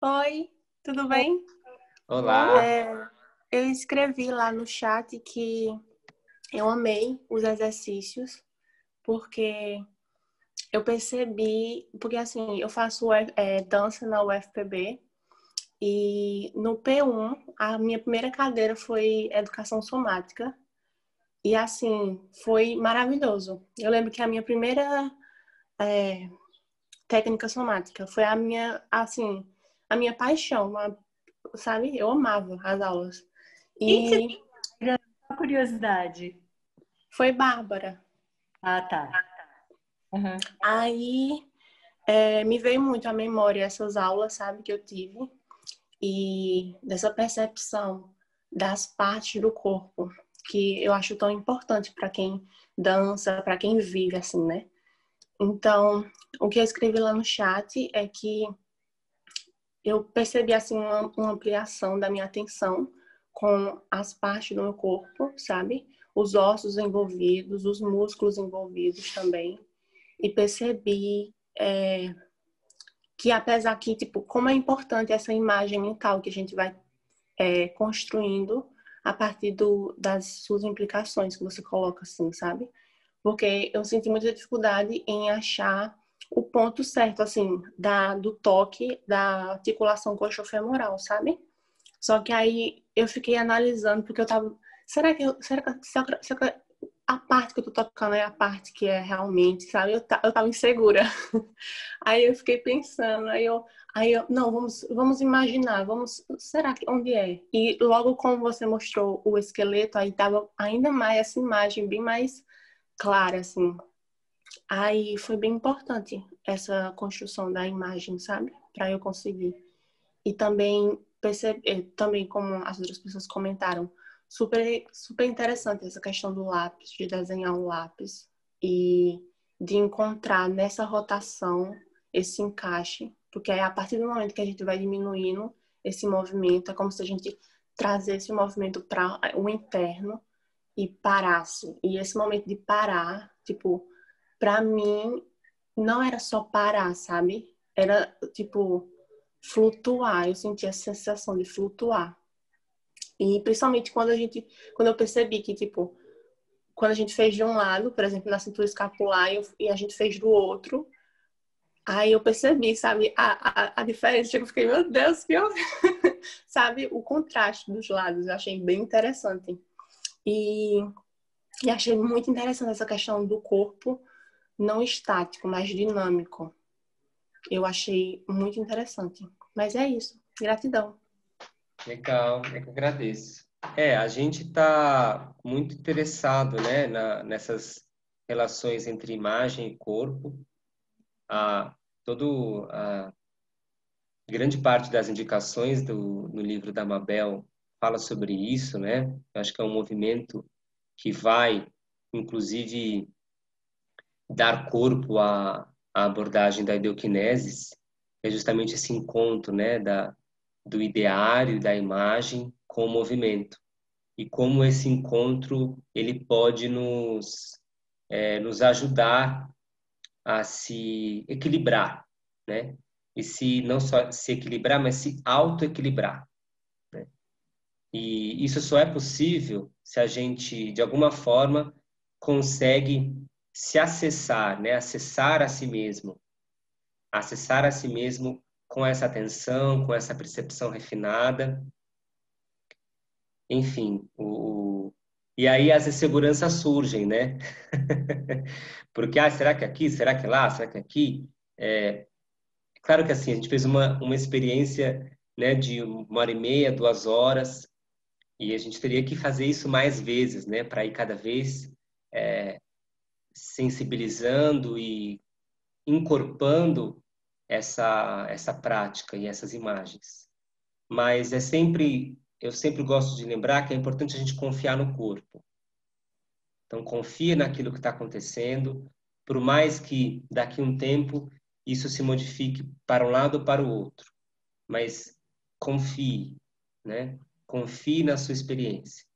Oi, tudo bem? Olá. Eu escrevi lá no chat que eu amei os exercícios, porque eu percebi, porque assim, eu faço dança na UFPB e no P1 a minha primeira cadeira foi educação somática e assim, foi maravilhoso. Eu lembro que a minha primeira técnica somática foi a minha, assim, a minha paixão, sabe? Eu amava as aulas. Quem que E você tem curiosidade? foi Bárbara. Ah, tá. Uhum. Aí me veio muito à memória essas aulas, sabe, que eu tive. E dessa percepção das partes do corpo, que eu acho tão importante para quem dança, para quem vive assim, né? Então, o que eu escrevi lá no chat é que eu percebi assim uma ampliação da minha atenção com as partes do meu corpo, sabe? Os ossos envolvidos, os músculos envolvidos também. E percebi que apesar que, tipo, como é importante essa imagem mental que a gente vai construindo a partir das suas implicações que você coloca assim, sabe? Porque eu senti muita dificuldade em achar o ponto certo, assim, do toque da articulação coxofemoral, sabe? Só que aí eu fiquei analisando, porque eu tava. Será que a parte que eu tô tocando é a parte que é realmente, sabe? Eu tava insegura. Aí eu fiquei pensando, não, vamos imaginar, será que onde é? E logo como você mostrou o esqueleto, aí tava ainda mais essa imagem bem mais clara, assim. Aí foi bem importante essa construção da imagem, sabe? Para eu conseguir. E também perceber, também como as outras pessoas comentaram, super interessante essa questão do lápis, de desenhar um lápis e de encontrar nessa rotação esse encaixe, porque aí a partir do momento que a gente vai diminuindo esse movimento, é como se a gente trazesse o movimento para o interno e parasse. E esse momento de parar, tipo, para mim não era só parar, sabe? Era tipo flutuar. Eu sentia a sensação de flutuar. E principalmente quando eu percebi que, tipo, quando a gente fez de um lado, por exemplo, na cintura escapular, e a gente fez do outro, aí eu percebi, sabe, a diferença. Eu fiquei, meu Deus, que horror! Sabe, o contraste dos lados, eu achei bem interessante. E, e achei muito interessante essa questão do corpo não estático, mas dinâmico. Eu achei muito interessante. Mas é isso. Gratidão. Legal, eu que agradeço. A gente está muito interessado, né, nessas relações entre imagem e corpo. A grande parte das indicações no livro da Mabel fala sobre isso, né? Eu acho que é um movimento que vai, inclusive, dar corpo à abordagem da ideoquinesis, que é justamente esse encontro, né, do ideário, da imagem com o movimento. E como esse encontro ele pode nos ajudar a se equilibrar, né? E se não só se equilibrar, mas se autoequilibrar, né? E isso só é possível se a gente, de alguma forma, consegue se acessar, né? Acessar a si mesmo com essa atenção, com essa percepção refinada. Enfim, e aí as inseguranças surgem, né? Porque, será que é aqui? Será que é lá? Será que é aqui? Claro que assim, a gente fez uma experiência, né, de 1h30, 2 horas, e a gente teria que fazer isso mais vezes, né, para ir cada vez sensibilizando e incorporando essa prática e essas imagens. Mas eu sempre gosto de lembrar que é importante a gente confiar no corpo. Então, confia naquilo que está acontecendo, por mais que daqui a um tempo isso se modifique para um lado ou para o outro. Mas confie, né? Confie na sua experiência.